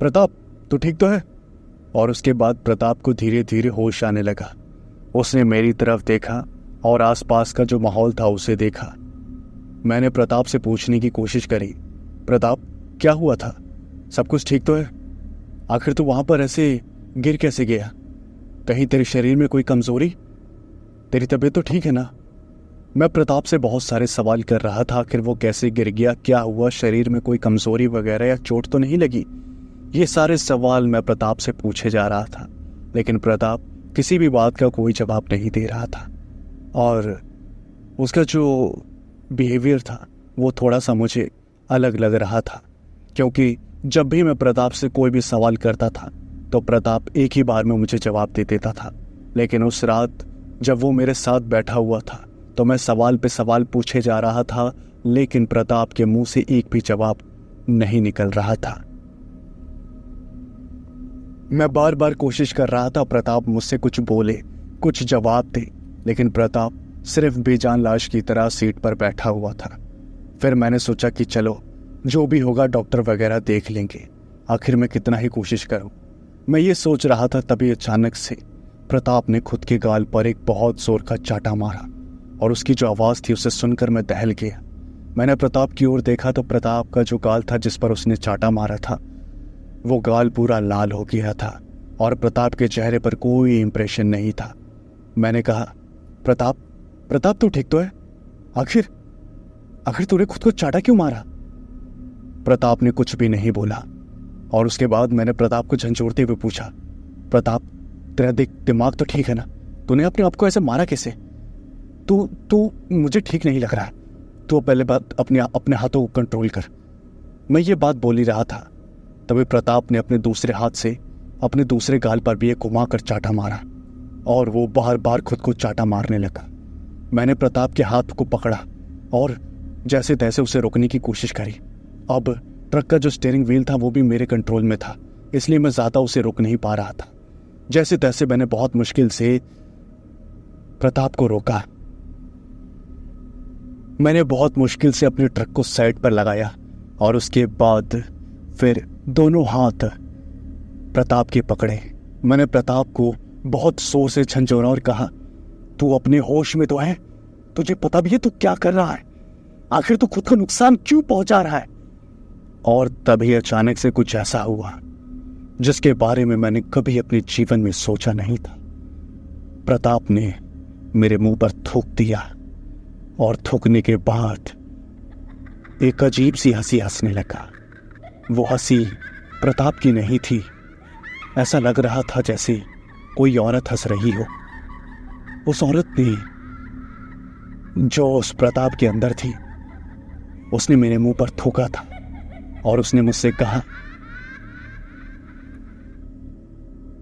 प्रताप तू ठीक तो है? और उसके बाद प्रताप को धीरे धीरे होश आने लगा। उसने मेरी तरफ देखा और आसपास का जो माहौल था उसे देखा। मैंने प्रताप से पूछने की कोशिश करी, प्रताप क्या हुआ था? सब कुछ ठीक तो है? आखिर तू वहां पर ऐसे गिर कैसे गया? कहीं तेरे शरीर में कोई कमजोरी? तेरी तबीयत तो ठीक है ना? मैं प्रताप से बहुत सारे सवाल कर रहा था, आखिर वो कैसे गिर गया, क्या हुआ, शरीर में कोई कमजोरी वगैरह या चोट तो नहीं लगी? ये सारे सवाल मैं प्रताप से पूछे जा रहा था, लेकिन प्रताप किसी भी बात का कोई जवाब नहीं दे रहा था और उसका जो बिहेवियर था वो थोड़ा सा मुझे अलग लग रहा था, क्योंकि जब भी मैं प्रताप से कोई भी सवाल करता था तो प्रताप एक ही बार में मुझे जवाब दे देता था। लेकिन उस रात जब वो मेरे साथ बैठा हुआ था तो मैं सवाल पे सवाल पूछे जा रहा था, लेकिन प्रताप के मुंह से एक भी जवाब नहीं निकल रहा था। मैं बार बार कोशिश कर रहा था प्रताप मुझसे कुछ बोले, कुछ जवाब दे, लेकिन प्रताप सिर्फ बेजान लाश की तरह सीट पर बैठा हुआ था। फिर मैंने सोचा कि चलो जो भी होगा डॉक्टर वगैरह देख लेंगे, आखिर मैं कितना ही कोशिश करूं। मैं ये सोच रहा था तभी अचानक से प्रताप ने खुद के गाल पर एक बहुत जोर का चाटा मारा और उसकी जो आवाज़ थी उसे सुनकर मैं दहल गया। मैंने प्रताप की ओर देखा तो प्रताप का जो गाल था जिस पर उसने चाटा मारा था वो गाल पूरा लाल हो गया था और प्रताप के चेहरे पर कोई इंप्रेशन नहीं था। मैंने कहा, प्रताप प्रताप तू ठीक तो है? आखिर आखिर तूने खुद को चाटा क्यों मारा? प्रताप ने कुछ भी नहीं बोला और उसके बाद मैंने प्रताप को झंझोड़ते हुए पूछा, प्रताप तेरा दिमाग तो ठीक है ना? तूने अपने आप को ऐसे मारा कैसे? तू मुझे ठीक नहीं लग रहा है। तू पहले बात अपने हाथों को कंट्रोल कर। मैं ये बात बोल ही रहा था तभी प्रताप ने अपने दूसरे हाथ से अपने दूसरे गाल पर भी एक घुमाकर चाटा मारा और वो बार बार खुद को चाटा मारने लगा। मैंने प्रताप के हाथ को पकड़ा और जैसे तैसे उसे रोकने की कोशिश करी। अब ट्रक का जो स्टीयरिंग व्हील था वो भी मेरे कंट्रोल में था, इसलिए मैं ज़्यादा उसे रोक नहीं पा रहा था। जैसे तैसे मैंने बहुत मुश्किल से प्रताप को रोका। मैंने बहुत मुश्किल से अपने ट्रक को साइड पर लगाया और उसके बाद फिर दोनों हाथ प्रताप के पकड़े। मैंने प्रताप को बहुत जोर से झंझोरा और कहा, तू अपने होश में तो है? तुझे पता भी है तू क्या कर रहा है? आखिर तू खुद को नुकसान क्यों पहुंचा रहा है? और तभी अचानक से कुछ ऐसा हुआ जिसके बारे में मैंने कभी अपने जीवन में सोचा नहीं था। प्रताप ने मेरे मुंह पर थूक दिया और थूकने के बाद एक अजीब सी हंसी हंसने लगा। वो हंसी प्रताप की नहीं थी, ऐसा लग रहा था जैसे कोई औरत हंस रही हो। उस औरत ने जो उस प्रताप के अंदर थी उसने मेरे मुंह पर थूका था और उसने मुझसे कहा,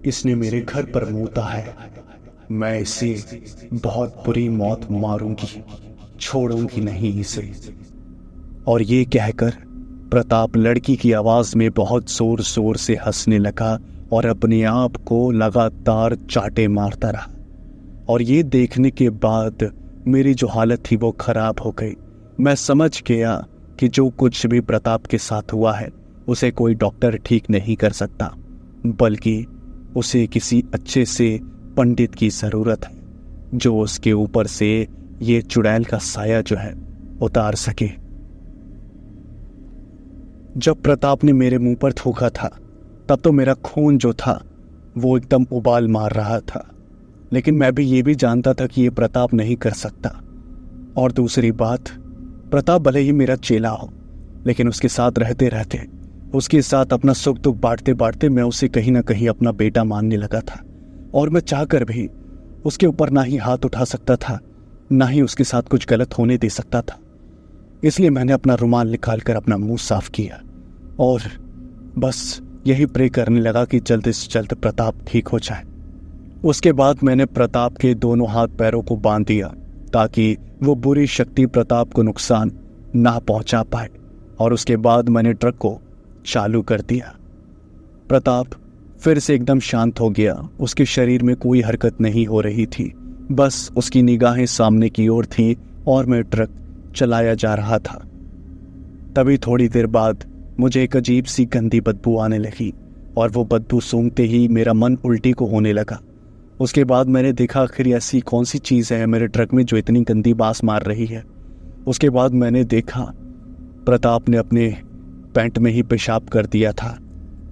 इसने मेरे घर पर मूता है, मैं इसे बहुत बुरी मौत मारूंगी, छोड़ूंगी नहीं इसे। और ये कहकर प्रताप लड़की की आवाज में बहुत जोर जोर से हंसने लगा और अपने आप को लगातार चाटे मारता रहा। और ये देखने के बाद मेरी जो हालत थी वो खराब हो गई। मैं समझ गया कि जो कुछ भी प्रताप के साथ हुआ है उसे कोई डॉक्टर ठीक नहीं कर सकता, बल्कि उसे किसी अच्छे से पंडित की ज़रूरत है जो उसके ऊपर से ये चुड़ैल का साया जो है उतार सके। जब प्रताप ने मेरे मुंह पर थूका था तब तो मेरा खून जो था वो एकदम उबाल मार रहा था, लेकिन मैं भी ये भी जानता था कि ये प्रताप नहीं कर सकता। और दूसरी बात, प्रताप भले ही मेरा चेला हो, लेकिन उसके साथ रहते रहते, उसके साथ अपना सुख दुख बांटते बांटते मैं उसे कहीं ना कहीं अपना बेटा मानने लगा था। और मैं चाहकर भी उसके ऊपर ना ही हाथ उठा सकता था, ना ही उसके साथ कुछ गलत होने दे सकता था। इसलिए मैंने अपना रुमाल निकाल कर अपना मुंह साफ किया और बस यही प्रे करने लगा कि जल्द से जल्द प्रताप ठीक हो जाए। उसके बाद मैंने प्रताप के दोनों हाथ पैरों को बांध दिया ताकि वो बुरी शक्ति प्रताप को नुकसान ना पहुंचा पाए, और उसके बाद मैंने ट्रक को चालू कर दिया। प्रताप फिर से एकदम शांत हो गया। उसके शरीर में कोई हरकत नहीं हो रही थी, बस उसकी निगाहें सामने की ओर थी और मैं ट्रक चलाया जा रहा था। तभी थोड़ी देर बाद मुझे एक अजीब सी गंदी बदबू आने लगी और वो बदबू सूंघते ही मेरा मन उल्टी को होने लगा। उसके बाद मैंने देखा आखिर ऐसी कौन सी चीज़ है मेरे ट्रक में जो इतनी गंदी बास मार रही है। उसके बाद मैंने देखा प्रताप ने अपने पैंट में ही पेशाब कर दिया था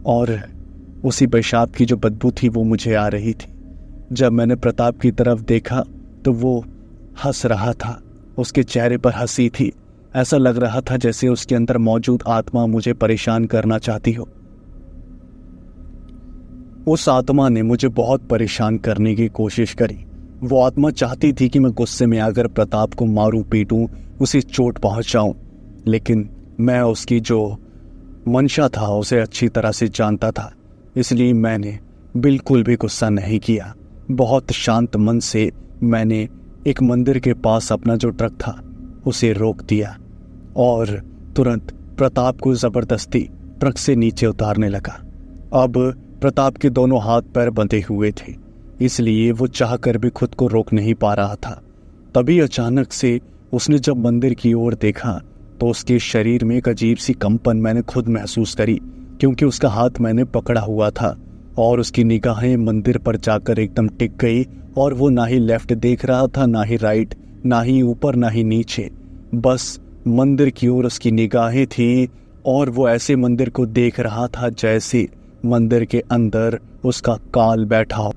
और उसी पेशाब की जो बदबू थी वो मुझे आ रही थी। जब मैंने प्रताप की तरफ देखा तो वो हंस रहा था, उसके चेहरे पर हंसी थी। ऐसा लग रहा था जैसे उसके अंदर मौजूद आत्मा मुझे परेशान करना चाहती हो। उस आत्मा ने मुझे बहुत परेशान करने की कोशिश करी। वो आत्मा चाहती थी कि मैं गुस्से में आकर प्रताप को मारूं, पीटूं, उसे चोट पहुंचाऊं, लेकिन मैं उसकी जो मंशा था उसे अच्छी तरह से जानता था, इसलिए मैंने बिल्कुल भी गुस्सा नहीं किया। बहुत शांत मन से मैंने एक मंदिर के पास अपना जो ट्रक था उसे रोक दिया और तुरंत प्रताप को ज़बरदस्ती ट्रक से नीचे उतारने लगा। अब प्रताप के दोनों हाथ पैर बंधे हुए थे, इसलिए वो चाहकर भी खुद को रोक नहीं पा रहा था। तभी अचानक से उसने जब मंदिर की ओर देखा तो उसके शरीर में एक अजीब सी कंपन मैंने खुद महसूस करी, क्योंकि उसका हाथ मैंने पकड़ा हुआ था और उसकी निगाहें मंदिर पर जाकर एकदम टिक गई और वो ना ही लेफ्ट देख रहा था, ना ही राइट, ना ही ऊपर, ना ही नीचे। बस मंदिर की ओर उसकी निगाहें थी और वो ऐसे मंदिर को देख रहा था जैसे मंदिर के अंदर उसका काल बैठा हो।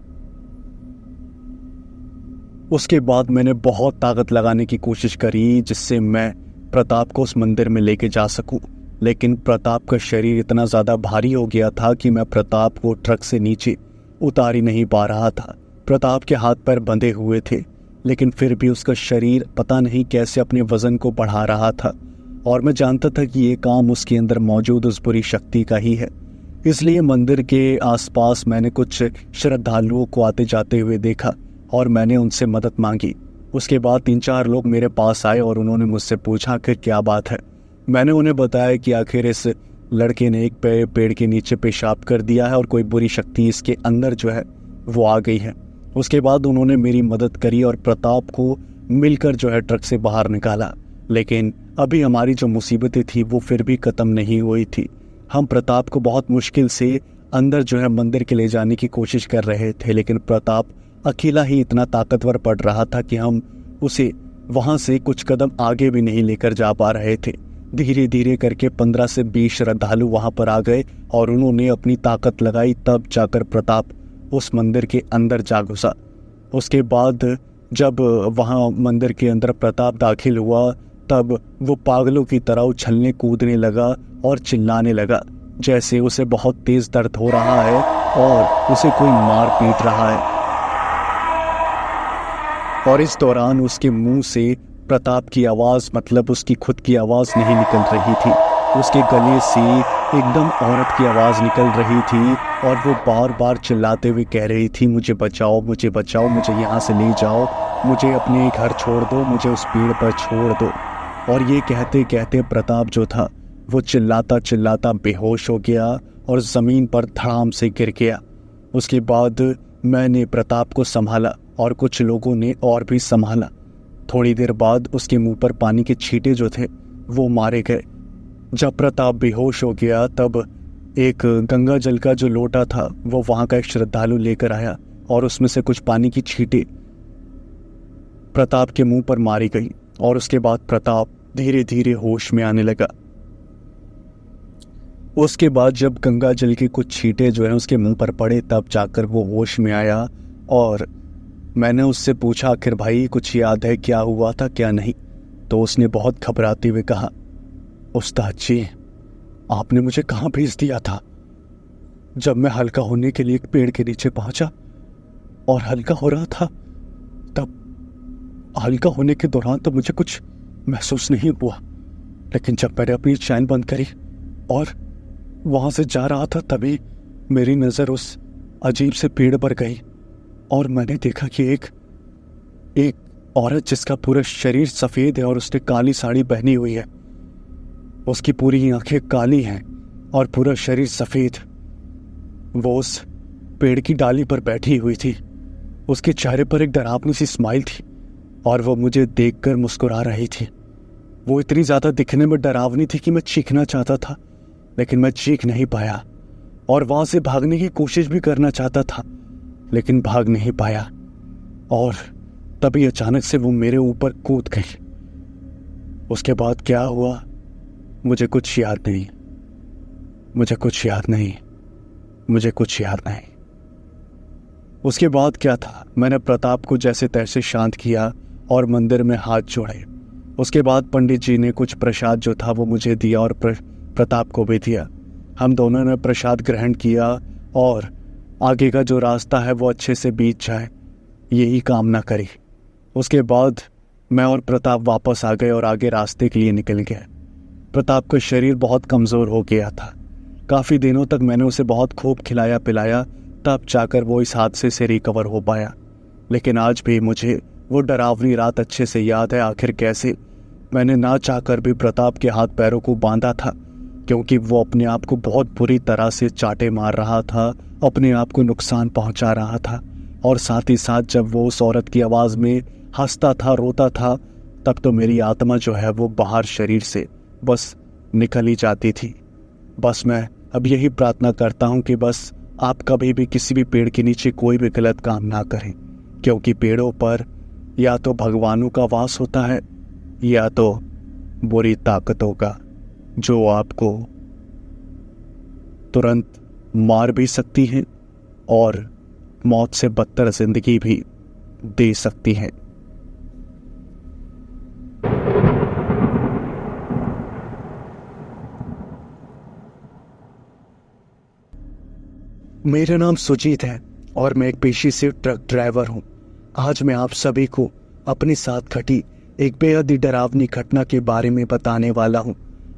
उसके बाद मैंने बहुत ताकत लगाने की कोशिश करी जिससे मैं प्रताप को उस मंदिर में लेके जा सकूं, लेकिन प्रताप का शरीर इतना ज़्यादा भारी हो गया था कि मैं प्रताप को ट्रक से नीचे उतार ही नहीं पा रहा था। प्रताप के हाथ पैर बंधे हुए थे, लेकिन फिर भी उसका शरीर पता नहीं कैसे अपने वजन को बढ़ा रहा था और मैं जानता था कि ये काम उसके अंदर मौजूद उस बुरी शक्ति का ही है। इसलिए मंदिर के आसपास मैंने कुछ श्रद्धालुओं को आते जाते हुए देखा और मैंने उनसे मदद मांगी। उसके बाद 3-4 लोग मेरे पास आए और उन्होंने मुझसे पूछा कि क्या बात है। मैंने उन्हें बताया कि आखिर इस लड़के ने एक पेड़ के नीचे पेशाब कर दिया है और कोई बुरी शक्ति इसके अंदर जो है वो आ गई है। उसके बाद उन्होंने मेरी मदद करी और प्रताप को मिलकर जो है ट्रक से बाहर निकाला, लेकिन अभी हमारी जो मुसीबतें थी वो फिर भी ख़त्म नहीं हुई थी। हम प्रताप को बहुत मुश्किल से अंदर जो है मंदिर के ले जाने की कोशिश कर रहे थे, लेकिन प्रताप अकेला ही इतना ताकतवर पड़ रहा था कि हम उसे वहाँ से कुछ कदम आगे भी नहीं लेकर जा पा रहे थे। धीरे धीरे करके 15 से 20 श्रद्धालु वहाँ पर आ गए और उन्होंने अपनी ताकत लगाई, तब जाकर प्रताप उस मंदिर के अंदर जा घुसा। उसके बाद जब वहाँ मंदिर के अंदर प्रताप दाखिल हुआ तब वो पागलों की तरह उछलने कूदने लगा और चिल्लाने लगा जैसे उसे बहुत तेज दर्द हो रहा है और उसे कोई मार पीट रहा है। और इस दौरान उसके मुंह से प्रताप की आवाज़, मतलब उसकी खुद की आवाज़ नहीं निकल रही थी, उसके गले से एकदम औरत की आवाज़ निकल रही थी और वो बार बार चिल्लाते हुए कह रही थी, मुझे बचाओ, मुझे बचाओ, मुझे यहाँ से ले जाओ, मुझे अपने घर छोड़ दो, मुझे उस पेड़ पर छोड़ दो। और ये कहते कहते प्रताप जो था वो चिल्लाता चिल्लाता बेहोश हो गया और ज़मीन पर धड़ाम से गिर गया। उसके बाद मैंने प्रताप को संभाला और कुछ लोगों ने और भी संभाला। थोड़ी देर बाद उसके मुंह पर पानी के छींटे जो थे वो मारे गए। जब प्रताप बेहोश हो गया तब एक गंगा जल का जो लोटा था वो वहाँ का एक श्रद्धालु लेकर आया और उसमें से कुछ पानी की छींटे प्रताप के मुंह पर मारी गई और उसके बाद प्रताप धीरे धीरे होश में आने लगा। उसके बाद जब गंगा जल के कुछ छींटे जो है उसके मुंह पर पड़े तब जाकर वो होश में आया और मैंने उससे पूछा, आखिर भाई कुछ याद है, क्या हुआ था क्या नहीं? तो उसने बहुत घबराते हुए कहा, उस्ताद जी आपने मुझे कहाँ भेज दिया था? जब मैं हल्का होने के लिए एक पेड़ के नीचे पहुंचा और हल्का हो रहा था तब हल्का होने के दौरान तो मुझे कुछ महसूस नहीं हुआ, लेकिन जब मैंने अपनी चैन बंद करी और वहाँ से जा रहा था तभी मेरी नज़र उस अजीब से पेड़ पर गई और मैंने देखा कि एक औरत जिसका पूरा शरीर सफ़ेद है और उसने काली साड़ी पहनी हुई है, उसकी पूरी आंखें काली हैं और पूरा शरीर सफ़ेद, वो उस पेड़ की डाली पर बैठी हुई थी। उसके चेहरे पर एक डरावनी सी स्माइल थी और वो मुझे देखकर मुस्कुरा रही थी। वो इतनी ज़्यादा दिखने में डरावनी थी कि मैं चीखना चाहता था, लेकिन मैं चीख नहीं पाया और वहाँ से भागने की कोशिश भी करना चाहता था, लेकिन भाग नहीं पाया। और तभी अचानक से वो मेरे ऊपर कूद गई। उसके बाद क्या हुआ मुझे कुछ याद नहीं, मुझे कुछ याद नहीं, मुझे कुछ याद नहीं। उसके बाद क्या था, मैंने प्रताप को जैसे तैसे शांत किया और मंदिर में हाथ जोड़े। उसके बाद पंडित जी ने कुछ प्रसाद जो था वो मुझे दिया और प्रताप को भी दिया। हम दोनों ने प्रसाद ग्रहण किया और आगे का जो रास्ता है वो अच्छे से बीत जाए यही कामना करी। उसके बाद मैं और प्रताप वापस आ गए और आगे रास्ते के लिए निकल गए। प्रताप का शरीर बहुत कमज़ोर हो गया था। काफ़ी दिनों तक मैंने उसे बहुत खूब खिलाया पिलाया, तब जाकर वो इस हादसे से रिकवर हो पाया। लेकिन आज भी मुझे वो डरावनी रात अच्छे से याद है। आखिर कैसे मैंने ना चाहकर भी प्रताप के हाथ पैरों को बांधा था, क्योंकि वो अपने आप को बहुत बुरी तरह से चाटे मार रहा था, अपने आप को नुकसान पहुंचा रहा था। और साथ ही साथ जब वो उस औरत की आवाज़ में हंसता था, रोता था, तब तो मेरी आत्मा जो है वो बाहर शरीर से बस निकल ही जाती थी। बस मैं अब यही प्रार्थना करता हूँ कि बस आप कभी भी किसी भी पेड़ के नीचे कोई भी गलत काम ना करें, क्योंकि पेड़ों पर या तो भगवानों का वास होता है या तो बुरी ताकतों का, जो आपको तुरंत मार भी सकती हैं और मौत से बदतर जिंदगी भी दे सकती हैं। मेरा नाम सुजीत है और मैं एक पेशे से ट्रक ड्राइवर हूँ। आज मैं आप सभी को अपने साथ घटी एक बेहद ही डरावनी घटना के बारे में बताने वाला हूँ।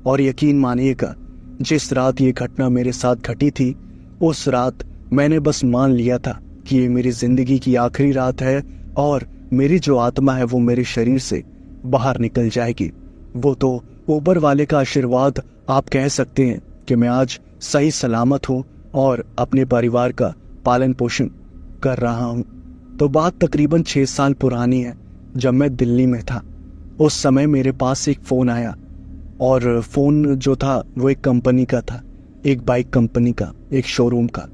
और यकीन मानिएगा, जिस रात ये घटना मेरे साथ घटी थी, उस रात मैंने बस मान लिया था कि ये मेरी ज़िंदगी की आखिरी रात है और मेरी जो आत्मा है वो मेरे शरीर से बाहर निकल जाएगी। वो तो ऊपर वाले का आशीर्वाद आप कह सकते हैं कि मैं आज सही सलामत हूँ और अपने परिवार का पालन पोषण कर रहा हूँ। तो बात तकरीबन 6 साल पुरानी है, जब मैं दिल्ली में था। उस समय मेरे पास एक फ़ोन आया और फ़ोन जो था वो एक कंपनी का था, एक बाइक कंपनी का, एक शोरूम का।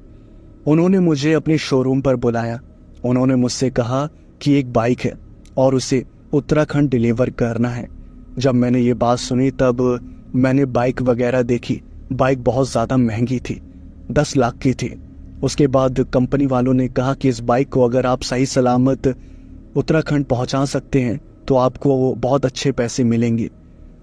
उन्होंने मुझे अपने शोरूम पर बुलाया। उन्होंने मुझसे कहा कि एक बाइक है और उसे उत्तराखंड डिलीवर करना है। जब मैंने ये बात सुनी तब मैंने बाइक वगैरह देखी। बाइक बहुत ज़्यादा महंगी थी, 10 लाख की थी। उसके बाद कंपनी वालों ने कहा कि इस बाइक को अगर आप सही सलामत उत्तराखंड पहुंचा सकते हैं तो आपको बहुत अच्छे पैसे मिलेंगे।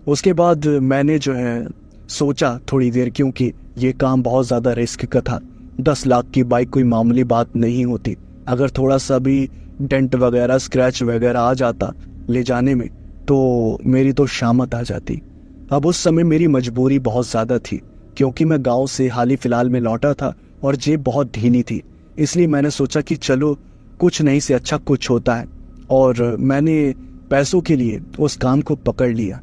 उसके बाद मैंने जो है सोचा थोड़ी देर, क्योंकि ये काम बहुत ज़्यादा रिस्क का था। 10 लाख की बाइक कोई मामूली बात नहीं होती। अगर थोड़ा सा भी डेंट वगैरह, स्क्रैच वगैरह आ जाता ले जाने में तो मेरी तो शामत आ जाती। अब उस समय मेरी मजबूरी बहुत ज़्यादा थी, क्योंकि मैं गांव से हाल ही फिलहाल में लौटा था और जेब बहुत ढीली थी। इसलिए मैंने सोचा कि चलो कुछ नहीं से अच्छा कुछ होता है, और मैंने पैसों के लिए उस काम को पकड़ लिया।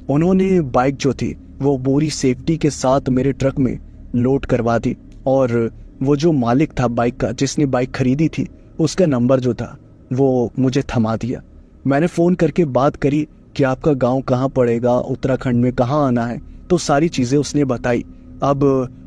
उन्होंने बाइक जो थी वो पूरी सेफ्टी के साथ मेरे ट्रक में लोड करवा दी, और वो जो मालिक था बाइक का, जिसने बाइक खरीदी थी, उसका नंबर जो था वो मुझे थमा दिया। मैंने फ़ोन करके बात करी कि आपका गांव कहाँ पड़ेगा, उत्तराखंड में कहाँ आना है, तो सारी चीज़ें उसने बताई। अब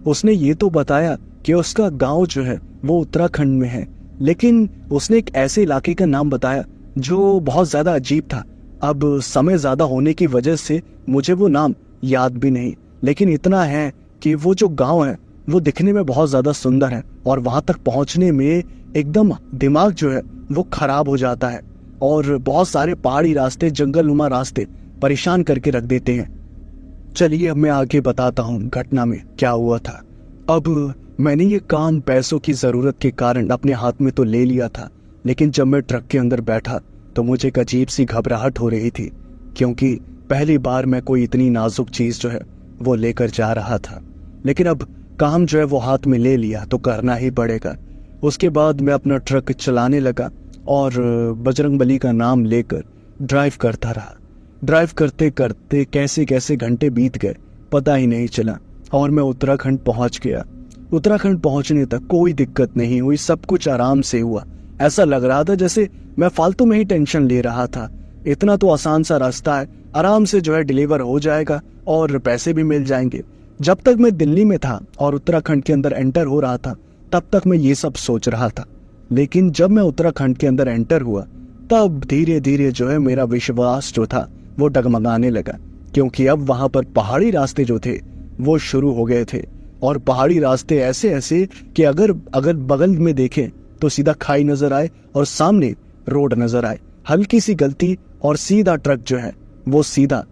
उसने ये तो बताया कि उसका गांव जो है वो उत्तराखंड में है, लेकिन उसने एक ऐसे इलाके का नाम बताया जो बहुत ज़्यादा अजीब था। अब समय ज़्यादा होने की वजह से मुझे वो नाम याद भी नहीं, लेकिन इतना है कि वो जो गांव है वो दिखने में बहुत ज़्यादा सुंदर है और वहाँ तक पहुँचने में एकदम दिमाग जो है वो खराब हो जाता है, और बहुत सारे पहाड़ी रास्ते, जंगलनुमा रास्ते परेशान करके रख देते हैं। चलिए अब मैं आगे बताता हूँ घटना में क्या हुआ था। अब मैंने ये काम पैसों की ज़रूरत के कारण अपने हाथ में तो ले लिया था, लेकिन जब मैं ट्रक के अंदर बैठा तो मुझे एक अजीब सी घबराहट हो रही थी, क्योंकि पहली बार मैं कोई इतनी नाजुक चीज़ जो है वो लेकर जा रहा था। लेकिन अब काम जो है वो हाथ में ले लिया तो करना ही पड़ेगा। उसके बाद मैं अपना ट्रक चलाने लगा और बजरंगबली का नाम लेकर ड्राइव करता रहा। ड्राइव करते करते कैसे कैसे घंटे बीत गए पता ही नहीं चला, और मैं उत्तराखंड पहुंच गया। उत्तराखंड पहुंचने तक कोई दिक्कत नहीं हुई, सब कुछ आराम से हुआ। ऐसा लग रहा था जैसे मैं फालतू में ही टेंशन ले रहा था। इतना तो आसान सा रास्ता है, आराम से जो है डिलीवर हो जाएगा और पैसे भी मिल जाएंगे। जब तक मैं दिल्ली में था और उत्तराखंड के अंदर एंटर हो रहा था तब तक मैं ये सब सोच रहा था, लेकिन जब मैं उत्तराखंड के अंदर एंटर हुआ तब धीरे धीरे जो है मेरा विश्वास जो था वो डगमगाने लगा, क्योंकि अब वहां पर पहाड़ी रास्ते जो थे वो शुरू हो गए थे। और पहाड़ी रास्ते ऐसे ऐसे कि अगर बगल में देखें तो सीधा खाई नजर आए और सामने रोड नजर आए। हल्की सी गलती और सीधा ट्रक जो है वो सीधा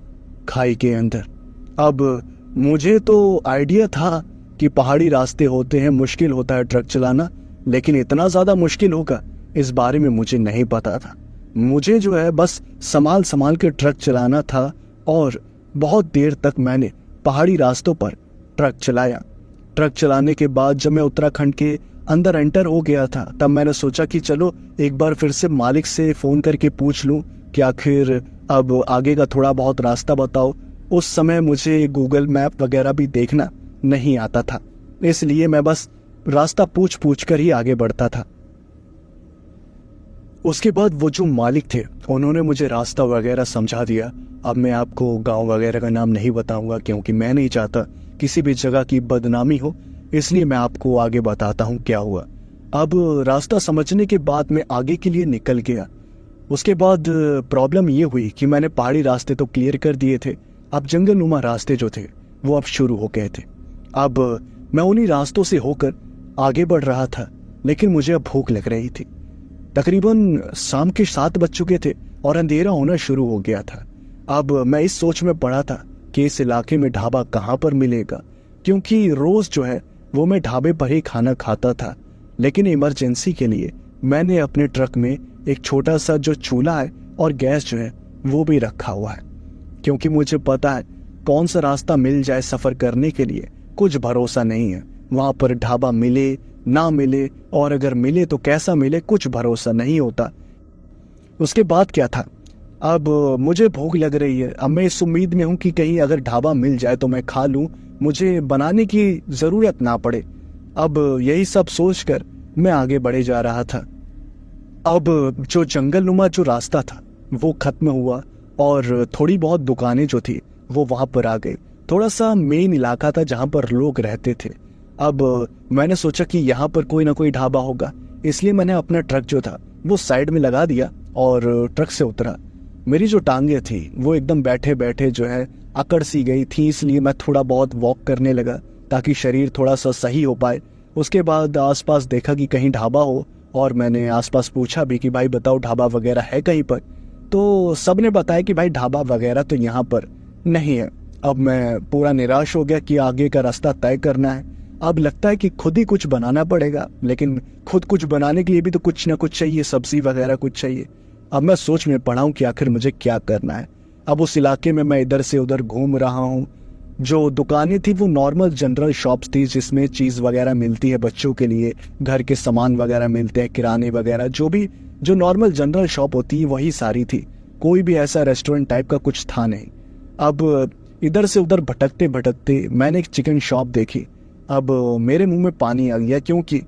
खाई के अंदर। अब मुझे तो आइडिया था कि पहाड़ी रास्ते होते हैं, मुश्किल होता है ट्रक चलाना, लेकिन इतना ज़्यादा मुश्किल होगा इस बारे में मुझे नहीं पता था। मुझे जो है बस संभाल के ट्रक चलाना था, और बहुत देर तक मैंने पहाड़ी रास्तों पर ट्रक चलाया। ट्रक चलाने के बाद जब मैं उत्तराखंड के अंदर एंटर हो गया था तब मैंने सोचा कि चलो एक बार फिर से मालिक से फ़ोन करके पूछ लूं कि आखिर अब आगे का थोड़ा बहुत रास्ता बताओ। उस समय मुझे गूगल मैप वगैरह भी देखना नहीं आता था, इसलिए मैं बस रास्ता पूछ पूछ कर ही आगे बढ़ता था। उसके बाद वो जो मालिक थे उन्होंने मुझे रास्ता वगैरह समझा दिया। अब मैं आपको गांव वगैरह का नाम नहीं बताऊंगा क्योंकि मैं नहीं चाहता किसी भी जगह की बदनामी हो, इसलिए मैं आपको आगे बताता हूँ क्या हुआ। अब रास्ता समझने के बाद मैं आगे के लिए निकल गया। उसके बाद प्रॉब्लम ये हुई कि मैंने पहाड़ी रास्ते तो क्लियर कर दिए थे, अब जंगलनुमा रास्ते जो थे वो अब शुरू हो गए थे। अब मैं उन्हीं रास्तों से होकर आगे बढ़ रहा था, लेकिन मुझे अब भूख लग रही थी। तकरीबन शाम के 7 बज चुके थे और अंधेरा होना शुरू हो गया था। अब मैं इस सोच में पड़ा था कि इस इलाके में ढाबा कहाँ पर मिलेगा, क्योंकि रोज जो है वो मैं ढाबे पर ही खाना खाता था। लेकिन इमरजेंसी के लिए मैंने अपने ट्रक में एक छोटा सा जो चूल्हा है और गैस जो है वो भी रखा हुआ है, क्योंकि मुझे पता है कौन सा रास्ता मिल जाए सफर करने के लिए कुछ भरोसा नहीं है। वहां पर ढाबा मिले ना मिले, और अगर मिले तो कैसा मिले, कुछ भरोसा नहीं होता। उसके बाद क्या था, अब मुझे भूख लग रही है। अब मैं इस उम्मीद में हूं कि कहीं अगर ढाबा मिल जाए तो मैं खा लूं, मुझे बनाने की जरूरत ना पड़े। अब यही सब सोचकर मैं आगे बढ़े जा रहा था। अब जो जंगलनुमा जो रास्ता था वो खत्म हुआ और थोड़ी बहुत दुकानें जो थी वो वहां पर आ गई। थोड़ा सा मेन इलाका था जहां पर लोग रहते थे। अब मैंने सोचा कि यहाँ पर कोई ना कोई ढाबा होगा, इसलिए मैंने अपना ट्रक जो था वो साइड में लगा दिया और ट्रक से उतरा। मेरी जो टांगे थी वो एकदम बैठे बैठे जो है अकड़ सी गई थी, इसलिए मैं थोड़ा बहुत वॉक करने लगा ताकि शरीर थोड़ा सा सही हो पाए। उसके बाद आसपास देखा कि कहीं ढाबा हो, और मैंने आसपास पूछा भी कि भाई बताओ ढाबा वगैरह है कहीं पर, तो सबने बताया कि भाई ढाबा वगैरह तो यहाँ पर नहीं है। अब मैं पूरा निराश हो गया कि आगे का रास्ता तय करना है। अब लगता है कि खुद ही कुछ बनाना पड़ेगा, लेकिन खुद कुछ बनाने के लिए भी तो कुछ ना कुछ चाहिए, सब्जी वगैरह कुछ चाहिए। अब मैं सोच में पड़ा हूं कि आखिर मुझे क्या करना है। अब उस इलाके में मैं इधर से उधर घूम रहा हूँ। जो दुकानें थी वो नॉर्मल जनरल शॉप्स थी जिसमें चीज़ वगैरह मिलती है बच्चों के लिए, घर के सामान वगैरह मिलते हैं, किराने वगैरह जो नॉर्मल जनरल शॉप होती है वही सारी थी। कोई भी ऐसा रेस्टोरेंट टाइप का कुछ था नहीं। अब इधर से उधर भटकते भटकते मैंने एक चिकन शॉप देखी। अब मेरे मुंह में पानी आ गया, क्योंकि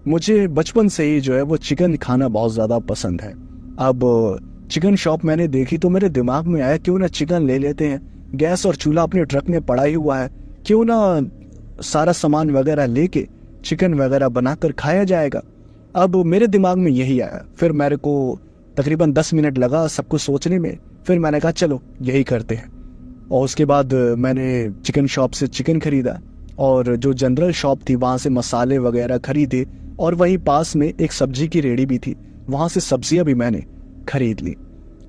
मुझे बचपन से ही जो है वो चिकन खाना बहुत ज़्यादा पसंद है। अब चिकन शॉप मैंने देखी तो मेरे दिमाग में आया क्यों ना चिकन ले लेते हैं, गैस और चूल्हा अपने ट्रक में पड़ा ही हुआ है, क्यों ना सारा सामान वगैरह लेके चिकन वगैरह बनाकर खाया जाएगा। अब मेरे दिमाग में यही आया। फिर मेरे को तकरीबन 10 मिनट लगा सब कुछ सोचने में। फिर मैंने कहा चलो यही करते हैं, और उसके बाद मैंने चिकन शॉप से चिकन खरीदा और जो जनरल शॉप थी वहाँ से मसाले वगैरह खरीदे, और वहीं पास में एक सब्जी की रेहड़ी भी थी, वहाँ से सब्जियाँ भी मैंने खरीद ली।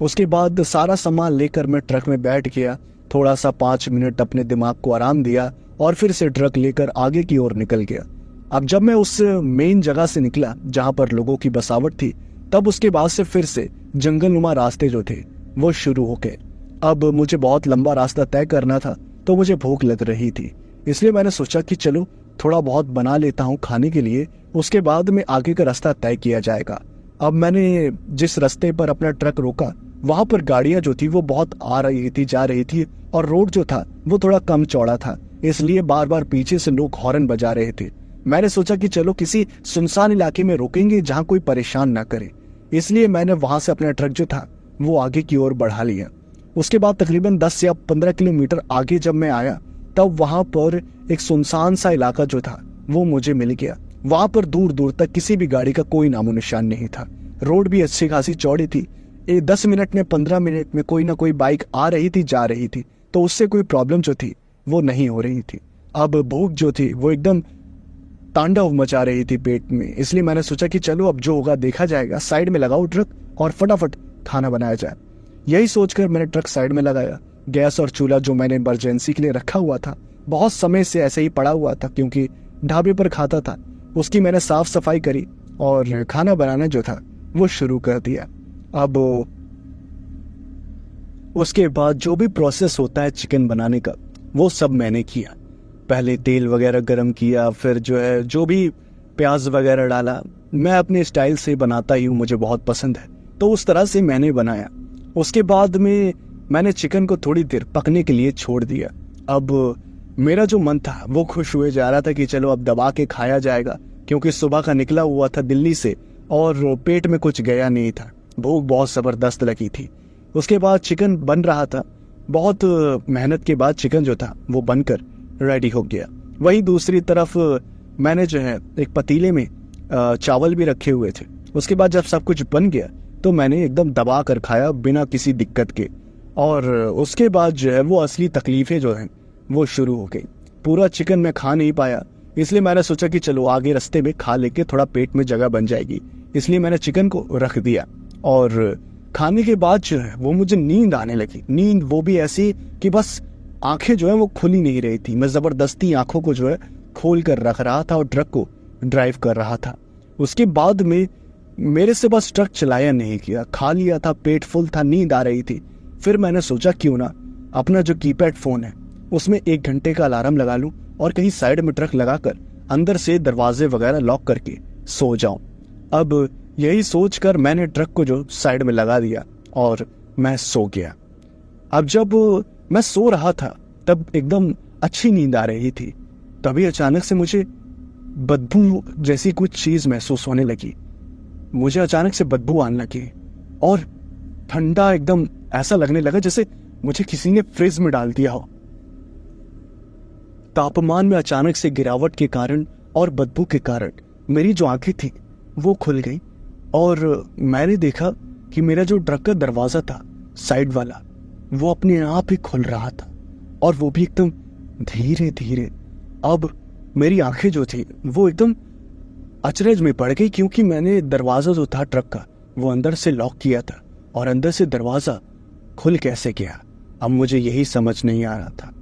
उसके बाद सारा सामान लेकर मैं ट्रक में बैठ गया। थोड़ा सा 5 मिनट अपने दिमाग को आराम दिया और फिर से ट्रक लेकर आगे की ओर निकल गया। अब जब मैं उस मेन जगह से निकला जहाँ पर लोगों की बसावट थी, तब उसके बाद से फिर से जंगलनुमा रास्ते जो थे वो शुरू हो गए। अब मुझे बहुत लंबा रास्ता तय करना था, तो मुझे भूख लग रही थी, इसलिए मैंने सोचा कि चलो थोड़ा बहुत बना लेता हूँ खाने के लिए, उसके बाद में आगे का रास्ता तय किया जाएगा। अब मैंने जिस रास्ते पर अपना ट्रक रोका वहां पर गाड़ियां जो थी वो बहुत आ रही थी जा रही थी, और रोड जो था वो थोड़ा कम चौड़ा था, इसलिए बार बार पीछे से लोग हॉर्न बजा रहे थे। मैंने सोचा कि चलो किसी सुनसान इलाके में रुकेंगे जहाँ कोई परेशान ना करे, इसलिए मैंने वहां से अपना ट्रक जो था वो आगे की ओर बढ़ा लिया। उसके बाद तकरीबन 10 या 15 किलोमीटर आगे जब मैं आया, तब वहां पर एक सुनसान सा इलाका जो था वो मुझे मिल गया। वहां पर दूर दूर तक किसी भी गाड़ी का कोई नामो निशान नहीं था। रोड भी अच्छी खासी चौड़ी थी। 10 मिनट में 15 मिनट में कोई ना कोई बाइक आ रही थी जा रही थी, तो उससे कोई प्रॉब्लम जो थी वो नहीं हो रही थी। अब भूख जो थी वो एकदम तांडव मचा रही थी पेट में, इसलिए मैंने सोचा कि चलो अब जो होगा देखा जाएगा, साइड में लगाओ ट्रक और फटाफट खाना बनाया जाए। यही सोचकर मैंने ट्रक साइड में लगाया। गैस और चूल्हा जो मैंने इमरजेंसी के लिए रखा हुआ था, बहुत समय से ऐसे ही पड़ा हुआ था क्योंकि ढाबे पर खाता था, उसकी मैंने साफ सफाई करी और खाना बनाना जो था वो शुरू कर दिया। अब उसके बाद जो भी प्रोसेस होता है चिकन बनाने का वो सब मैंने किया। पहले तेल वगैरह गरम किया, फिर जो भी प्याज वगैरह डाला। मैं अपने स्टाइल से बनाता ही हूँ, मुझे बहुत पसंद है, तो उस तरह से मैंने बनाया। उसके बाद में मैंने चिकन को थोड़ी देर पकने के लिए छोड़ दिया। अब मेरा जो मन था वो खुश हुए जा रहा था कि चलो अब दबा के खाया जाएगा, क्योंकि सुबह का निकला हुआ था दिल्ली से और पेट में कुछ गया नहीं था, भूख बहुत जबरदस्त लगी थी। उसके बाद चिकन बन रहा था, बहुत मेहनत के बाद चिकन जो था वो बनकर रेडी हो गया। वहीं दूसरी तरफ मैंने जो है एक पतीले में चावल भी रखे हुए थे। उसके बाद जब सब कुछ बन गया तो मैंने एकदम दबा कर खाया बिना किसी दिक्कत के, और उसके बाद जो है वो असली तकलीफें जो हैं वो शुरू हो गई। पूरा चिकन मैं खा नहीं पाया, इसलिए मैंने सोचा कि चलो आगे रास्ते में खा लेके थोड़ा पेट में जगह बन जाएगी, इसलिए मैंने चिकन को रख दिया। और खाने के बाद जो है वो मुझे नींद आने लगी। नींद वो भी ऐसी कि बस आंखें जो है वो खुल ही नहीं रही थी। मैं जबरदस्ती आंखों को जो है खोल कर रख रहा था और ट्रक को ड्राइव कर रहा था। उसके बाद में मेरे से बस ट्रक चलाया नहीं गया, खा लिया था, पेट फुल था, नींद आ रही थी। फिर मैंने सोचा क्यों ना अपना जो कीपैड फोन है उसमें 1 घंटे का अलार्म लगा लूं और कहीं साइड में ट्रक लगाकर अंदर से दरवाजे वगैरह लॉक करके सो जाऊं। अब यही सोचकर मैंने ट्रक को जो साइड में लगा दिया और मैं सो गया। अब जब मैं सो रहा था तब एकदम अच्छी नींद आ रही थी, तभी अचानक से मुझे बदबू जैसी कुछ चीज महसूस होने लगी। मुझे अचानक से बदबू आने लगी और ठंडा एकदम ऐसा लगने लगा जैसे मुझे किसी ने फ्रिज में डाल दिया हो। तापमान में अचानक से गिरावट के कारण और बदबू के कारण मेरी जो आंखें थी वो खुल गई और मैंने देखा कि मेरा जो ट्रक का दरवाजा था साइड वाला वो अपने आप ही खुल रहा था, और वो भी एकदम धीरे धीरे। अब मेरी आंखें जो थी वो एकदम अचरज में पड़ गई, क्योंकि मैंने दरवाजा जो था ट्रक का वो अंदर से लॉक किया था और अंदर से दरवाजा खुल कैसे गया, अब मुझे यही समझ नहीं आ रहा था।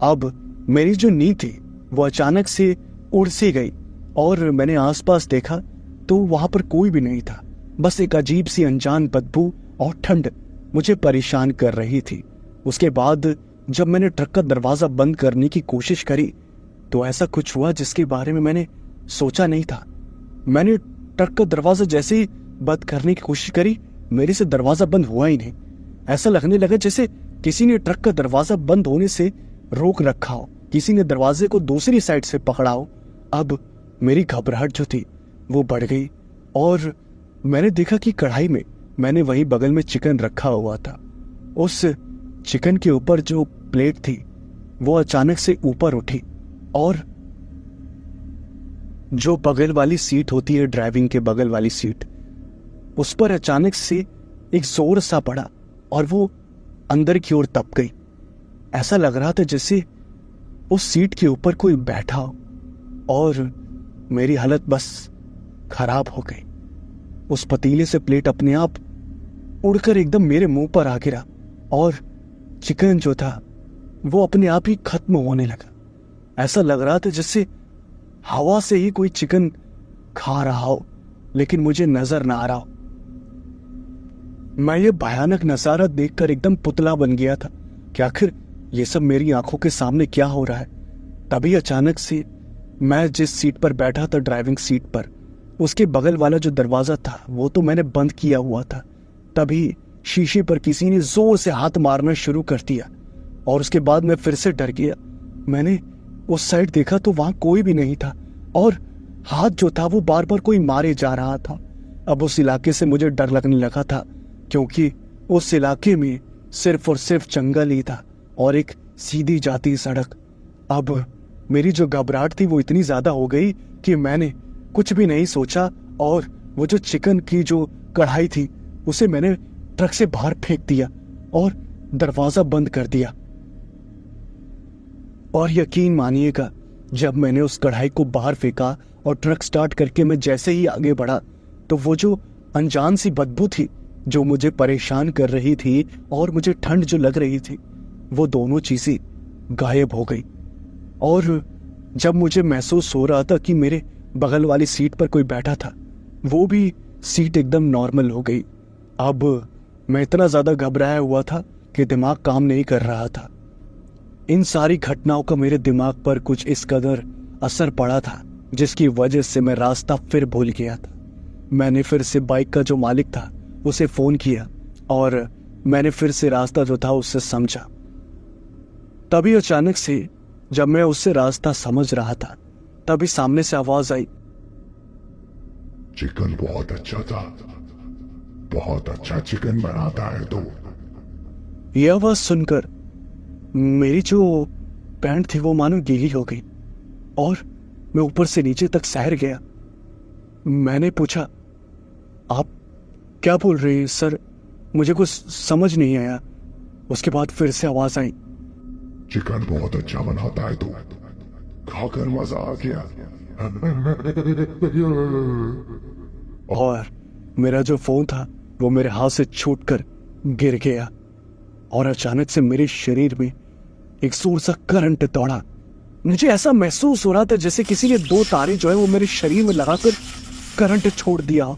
अब मेरी जो नींद थी वो अचानक से उड़ सी गई और मैंने आसपास देखा तो वहां पर कोई भी नहीं था, बस एक अजीब सी अनजान बदबू और ठंड मुझे परेशान कर रही थी। उसके बाद जब मैंने ट्रक का दरवाजा बंद करने की कोशिश करी तो ऐसा कुछ हुआ जिसके बारे में मैंने सोचा नहीं था। मैंने ट्रक का दरवाजा जैसे ही बंद करने की कोशिश करी, मेरे से दरवाजा बंद हुआ ही नहीं। ऐसा लगने लगा जैसे किसी ने ट्रक का दरवाजा बंद होने से रोक रखा हो, किसी ने दरवाजे को दूसरी साइड से पकड़ा हो। अब मेरी घबराहट जो थी वो बढ़ गई और मैंने देखा कि कढ़ाई में मैंने वहीं बगल में चिकन रखा हुआ था। उस चिकन के ऊपर जो प्लेट थी वो अचानक से ऊपर उठी और जो बगल वाली सीट होती है, ड्राइविंग के बगल वाली सीट, उस पर अचानक से एक जोर सा पड़ा और वो अंदर की ओर तप गई। ऐसा लग रहा था जैसे उस सीट के ऊपर कोई बैठा हो और मेरी हालत बस खराब हो गई। उस पतीले से प्लेट अपने आप उड़कर एकदम मेरे मुंह पर आ गिरा और चिकन जो था वो अपने आप ही खत्म होने लगा। ऐसा लग रहा था जैसे हवा से ही कोई चिकन खा रहा हो, लेकिन मुझे नजर ना आ रहा हो। मैं ये भयानक नजारा देखकर एकदम पुतला बन गया था कि आखिर ये सब मेरी आंखों के सामने क्या हो रहा है। तभी अचानक से मैं जिस सीट पर बैठा था, ड्राइविंग सीट पर, उसके बगल वाला जो दरवाजा था वो तो मैंने बंद किया हुआ था। तभी शीशे पर किसी ने जोर से हाथ मारना शुरू कर दिया और उसके बाद मैं फिर से डर गया। मैंने उस साइड देखा तो वहां कोई भी नहीं था और हाथ जो था वो बार बार कोई मारे जा रहा था। अब उस इलाके से मुझे डर लगने लगा था, क्योंकि उस इलाके में सिर्फ और सिर्फ जंगल ही था और एक सीधी जाती सड़क। अब मेरी जो घबराहट थी वो इतनी ज्यादा हो गई कि मैंने कुछ भी नहीं सोचा और वो जो चिकन की जो कढ़ाई थी उसे मैंने ट्रक से बाहर फेंक दिया और दरवाजा बंद कर दिया। और यकीन मानिएगा, जब मैंने उस कढ़ाई को बाहर फेंका और ट्रक स्टार्ट करके मैं जैसे ही आगे बढ़ा तो वो जो अनजान सी बदबू थी जो मुझे परेशान कर रही थी और मुझे ठंड जो लग रही थी, वो दोनों चीजें गायब हो गई। और जब मुझे महसूस हो रहा था कि मेरे बगल वाली सीट पर कोई बैठा था, वो भी सीट एकदम नॉर्मल हो गई। अब मैं इतना ज्यादा घबराया हुआ था कि दिमाग काम नहीं कर रहा था। इन सारी घटनाओं का मेरे दिमाग पर कुछ इस कदर असर पड़ा था जिसकी वजह से मैं रास्ता फिर भूल गया था। मैंने फिर से बाइक का जो मालिक था उसे फोन किया और मैंने फिर से रास्ता जो था उससे समझा। तभी अचानक से जब मैं उससे रास्ता समझ रहा था, तभी सामने से आवाज आई, चिकन बहुत अच्छा था, बहुत अच्छा चिकन बनाता है तू। यह आवाज सुनकर मेरी जो पैंट थी वो मानो गीली हो गई और मैं ऊपर से नीचे तक सहर गया। मैंने पूछा, आप क्या बोल रहे हैं सर? मुझे कुछ समझ नहीं आया। उसके बाद फिर से आवाज आई, चिकन बहुत अच्छा बनाता है तू, खाकर मजा आ गया। और मेरा जो फोन था वो मेरे हाथ से छूटकर गिर गया और अचानक से मेरे शरीर में एक जोर सा करंट दौड़ा। मुझे ऐसा महसूस हो रहा था जैसे किसी ने 2 तारे जो है वो मेरे शरीर में लगाकर करंट छोड़ दिया।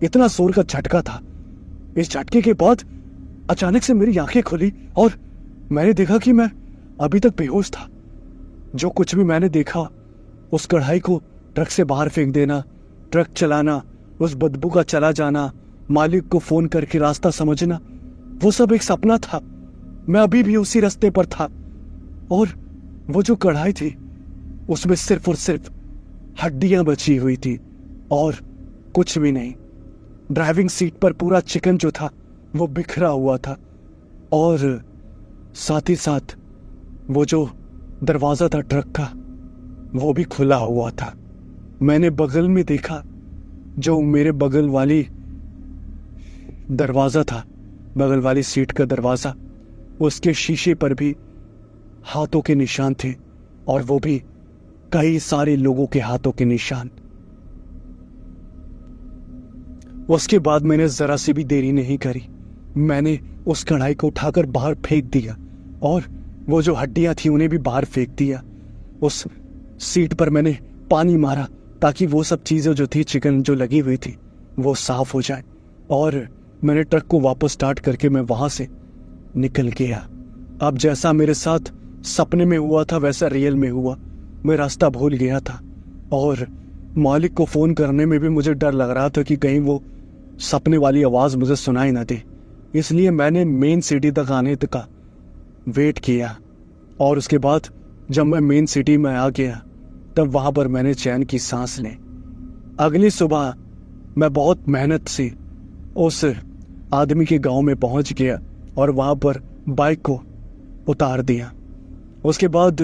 इतना जोर का झटका था। इस झटके के बाद अचानक से मेरी आंखें खुली और मैंने देखा कि मैं अभी तक बेहोश था। जो कुछ भी मैंने देखा, उस कढ़ाई को ट्रक से बाहर फेंक देना, ट्रक चलाना, उस बदबू का चला जाना, मालिक को फोन करके रास्ता समझना, वो सब एक सपना था। मैं अभी भी उसी रास्ते पर था और वो जो कढ़ाई थी उसमें सिर्फ और सिर्फ हड्डियां बची हुई थी और कुछ भी नहीं। ड्राइविंग सीट पर पूरा चिकन जो था वो बिखरा हुआ था और साथ ही साथ वो जो दरवाजा था ट्रक का वो भी खुला हुआ था। मैंने बगल में देखा, जो मेरे बगल वाली दरवाजा था, बगल वाली सीट का दरवाजा, उसके शीशे पर भी हाथों के निशान थे और वो भी कई सारे लोगों के हाथों के निशान। उसके बाद मैंने जरा सी भी देरी नहीं करी। मैंने उस कढ़ाई को उठाकर बाहर फेंक दिया और वो जो हड्डियां थी उन्हें भी बाहर फेंक दिया। उस सीट पर मैंने पानी मारा ताकि वो सब चीजें जो थी, चिकन जो लगी हुई थी, वो साफ हो जाए और मैंने ट्रक को वापस स्टार्ट करके मैं वहां से निकल गया। अब जैसा मेरे साथ सपने में हुआ था वैसा रियल में हुआ। मैं रास्ता भूल गया था और मालिक को फोन करने में भी मुझे डर लग रहा था कि कहीं वो सपने वाली आवाज मुझे सुनाई ना दे। इसलिए मैंने मेन सिटी तक आने तक का वेट किया और उसके बाद जब मैं मेन सिटी में आ गया तब वहां पर मैंने चैन की सांस ली। अगली सुबह मैं बहुत मेहनत से उस आदमी के गांव में पहुंच गया और वहां पर बाइक को उतार दिया। उसके बाद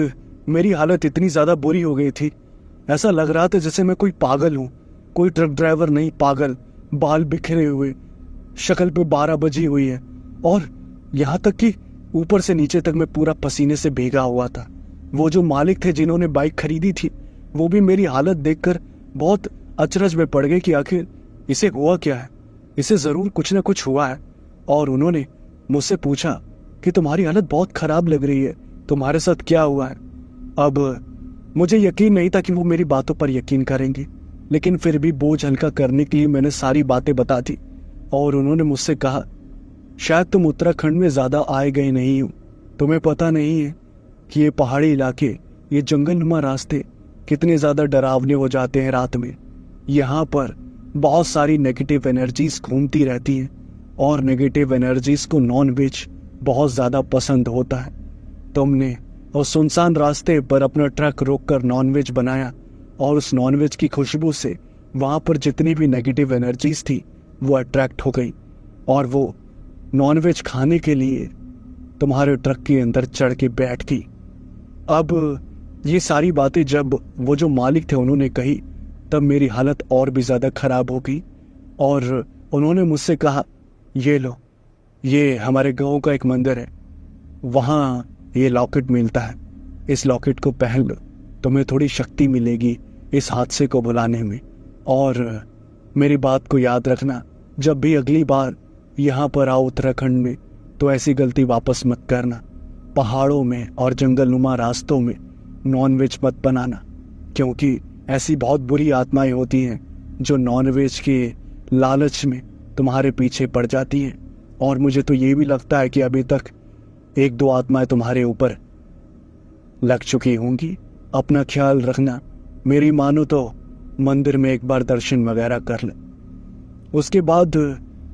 मेरी हालत इतनी ज़्यादा बुरी हो गई थी, ऐसा लग रहा था जैसे मैं कोई पागल हूँ, कोई ट्रक ड्राइवर नहीं, पागल, बाल बिखरे हुए, शक्ल पे 12 बजी हुई है और यहाँ तक कि ऊपर से नीचे तक मैं पूरा पसीने से भीगा हुआ था। वो जो मालिक थे जिन्होंने बाइक खरीदी थी वो भी मेरी हालत देखकर बहुत अचरज में पड़ गए कि आखिर इसे हुआ क्या है, इसे ज़रूर कुछ ना कुछ हुआ है। और उन्होंने मुझसे पूछा कि तुम्हारी हालत बहुत ख़राब लग रही है, तुम्हारे साथ क्या हुआ है। अब मुझे यकीन नहीं था कि वो मेरी बातों पर यकीन करेंगे, लेकिन फिर भी बोझ हल्का करने के लिए मैंने सारी बातें बता दी और उन्होंने मुझसे कहा, शायद तुम उत्तराखंड में ज़्यादा आए गए नहीं हो, तुम्हें पता नहीं है कि ये पहाड़ी इलाके, ये जंगलनुमा रास्ते कितने ज़्यादा डरावने हो जाते हैं रात में। यहाँ पर बहुत सारी नेगेटिव एनर्जीज घूमती रहती हैं और नेगेटिव एनर्जीज को नॉन वेज बहुत ज़्यादा पसंद होता है। तुमने उस सुनसान रास्ते पर अपना ट्रक रोककर नॉनवेज बनाया और उस नॉनवेज की खुशबू से वहाँ पर जितनी भी नेगेटिव एनर्जीज थी वो अट्रैक्ट हो गई और वो नॉनवेज खाने के लिए तुम्हारे ट्रक के अंदर चढ़ के बैठ गई। अब ये सारी बातें जब वो जो मालिक थे उन्होंने कही तब मेरी हालत और भी ज़्यादा ख़राब हो गई और उन्होंने मुझसे कहा, ये लो, ये हमारे गाँव का एक मंदिर है, वहाँ ये लॉकेट मिलता है, इस लॉकेट को पहन लो, तुम्हें थोड़ी शक्ति मिलेगी इस हादसे को भुलाने में। और मेरी बात को याद रखना, जब भी अगली बार यहाँ पर आओ उत्तराखंड में तो ऐसी गलती वापस मत करना। पहाड़ों में और जंगलनुमा रास्तों में नॉनवेज मत बनाना, क्योंकि ऐसी बहुत बुरी आत्माएं होती हैं जो नॉनवेज के लालच में तुम्हारे पीछे पड़ जाती हैं। और मुझे तो ये भी लगता है कि अभी तक 1-2 आत्माएं तुम्हारे ऊपर लग चुकी होंगी। अपना ख्याल रखना, मेरी मानो तो मंदिर में एक बार दर्शन वगैरह कर ले। उसके बाद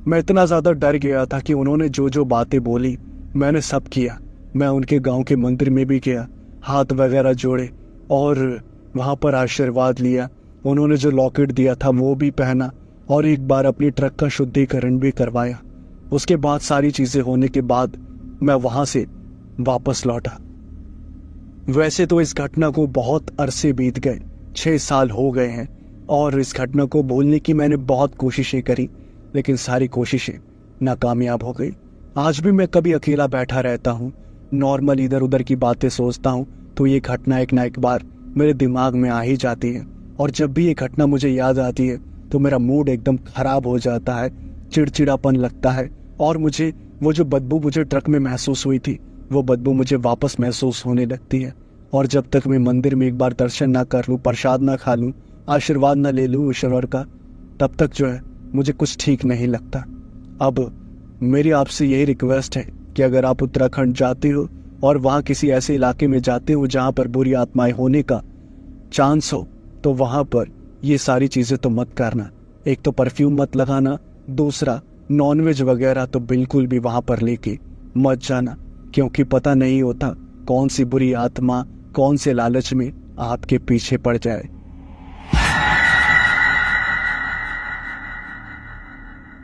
मैं इतना ज़्यादा डर गया था कि उन्होंने जो जो बातें बोली मैंने सब किया। मैं उनके गांव के मंदिर में भी गया, हाथ वगैरह जोड़े और वहाँ पर आशीर्वाद लिया। उन्होंने जो लॉकेट दिया था वो भी पहना और एक बार अपनी ट्रक का शुद्धिकरण भी करवाया। उसके बाद सारी चीज़ें होने के बाद मैं वहाँ से वापस लौटा। वैसे तो इस घटना को बहुत अरसे बीत गए, 6 साल हो गए हैं और इस घटना को भूलने की मैंने बहुत कोशिशें करी, लेकिन सारी कोशिशें नाकामयाब हो गई। आज भी मैं कभी अकेला बैठा रहता हूँ, नॉर्मल इधर उधर की बातें सोचता हूँ तो ये घटना एक ना एक बार मेरे दिमाग में आ ही जाती है। और जब भी ये घटना मुझे याद आती है तो मेरा मूड एकदम खराब हो जाता है, चिड़चिड़ापन लगता है और मुझे वो जो बदबू मुझे ट्रक में महसूस हुई थी वो बदबू मुझे वापस महसूस होने लगती है। और जब तक मैं मंदिर में एक बार दर्शन ना कर लूँ, प्रसाद ना खा लूँ, आशीर्वाद ना ले लूँ ईश्वर का, तब तक जो है मुझे कुछ ठीक नहीं लगता। अब मेरी आपसे यही रिक्वेस्ट है कि अगर आप उत्तराखंड जाते हो और वहाँ किसी ऐसे इलाके में जाते हो जहाँ पर बुरी आत्माएं होने का चांस हो, तो वहाँ पर ये सारी चीज़ें तो मत करना। एक तो परफ्यूम मत लगाना, दूसरा नॉनवेज वगैरह तो बिल्कुल भी वहाँ पर लेके मत जाना, क्योंकि पता नहीं होता कौन सी बुरी आत्मा कौन से लालच में आपके पीछे पड़ जाए।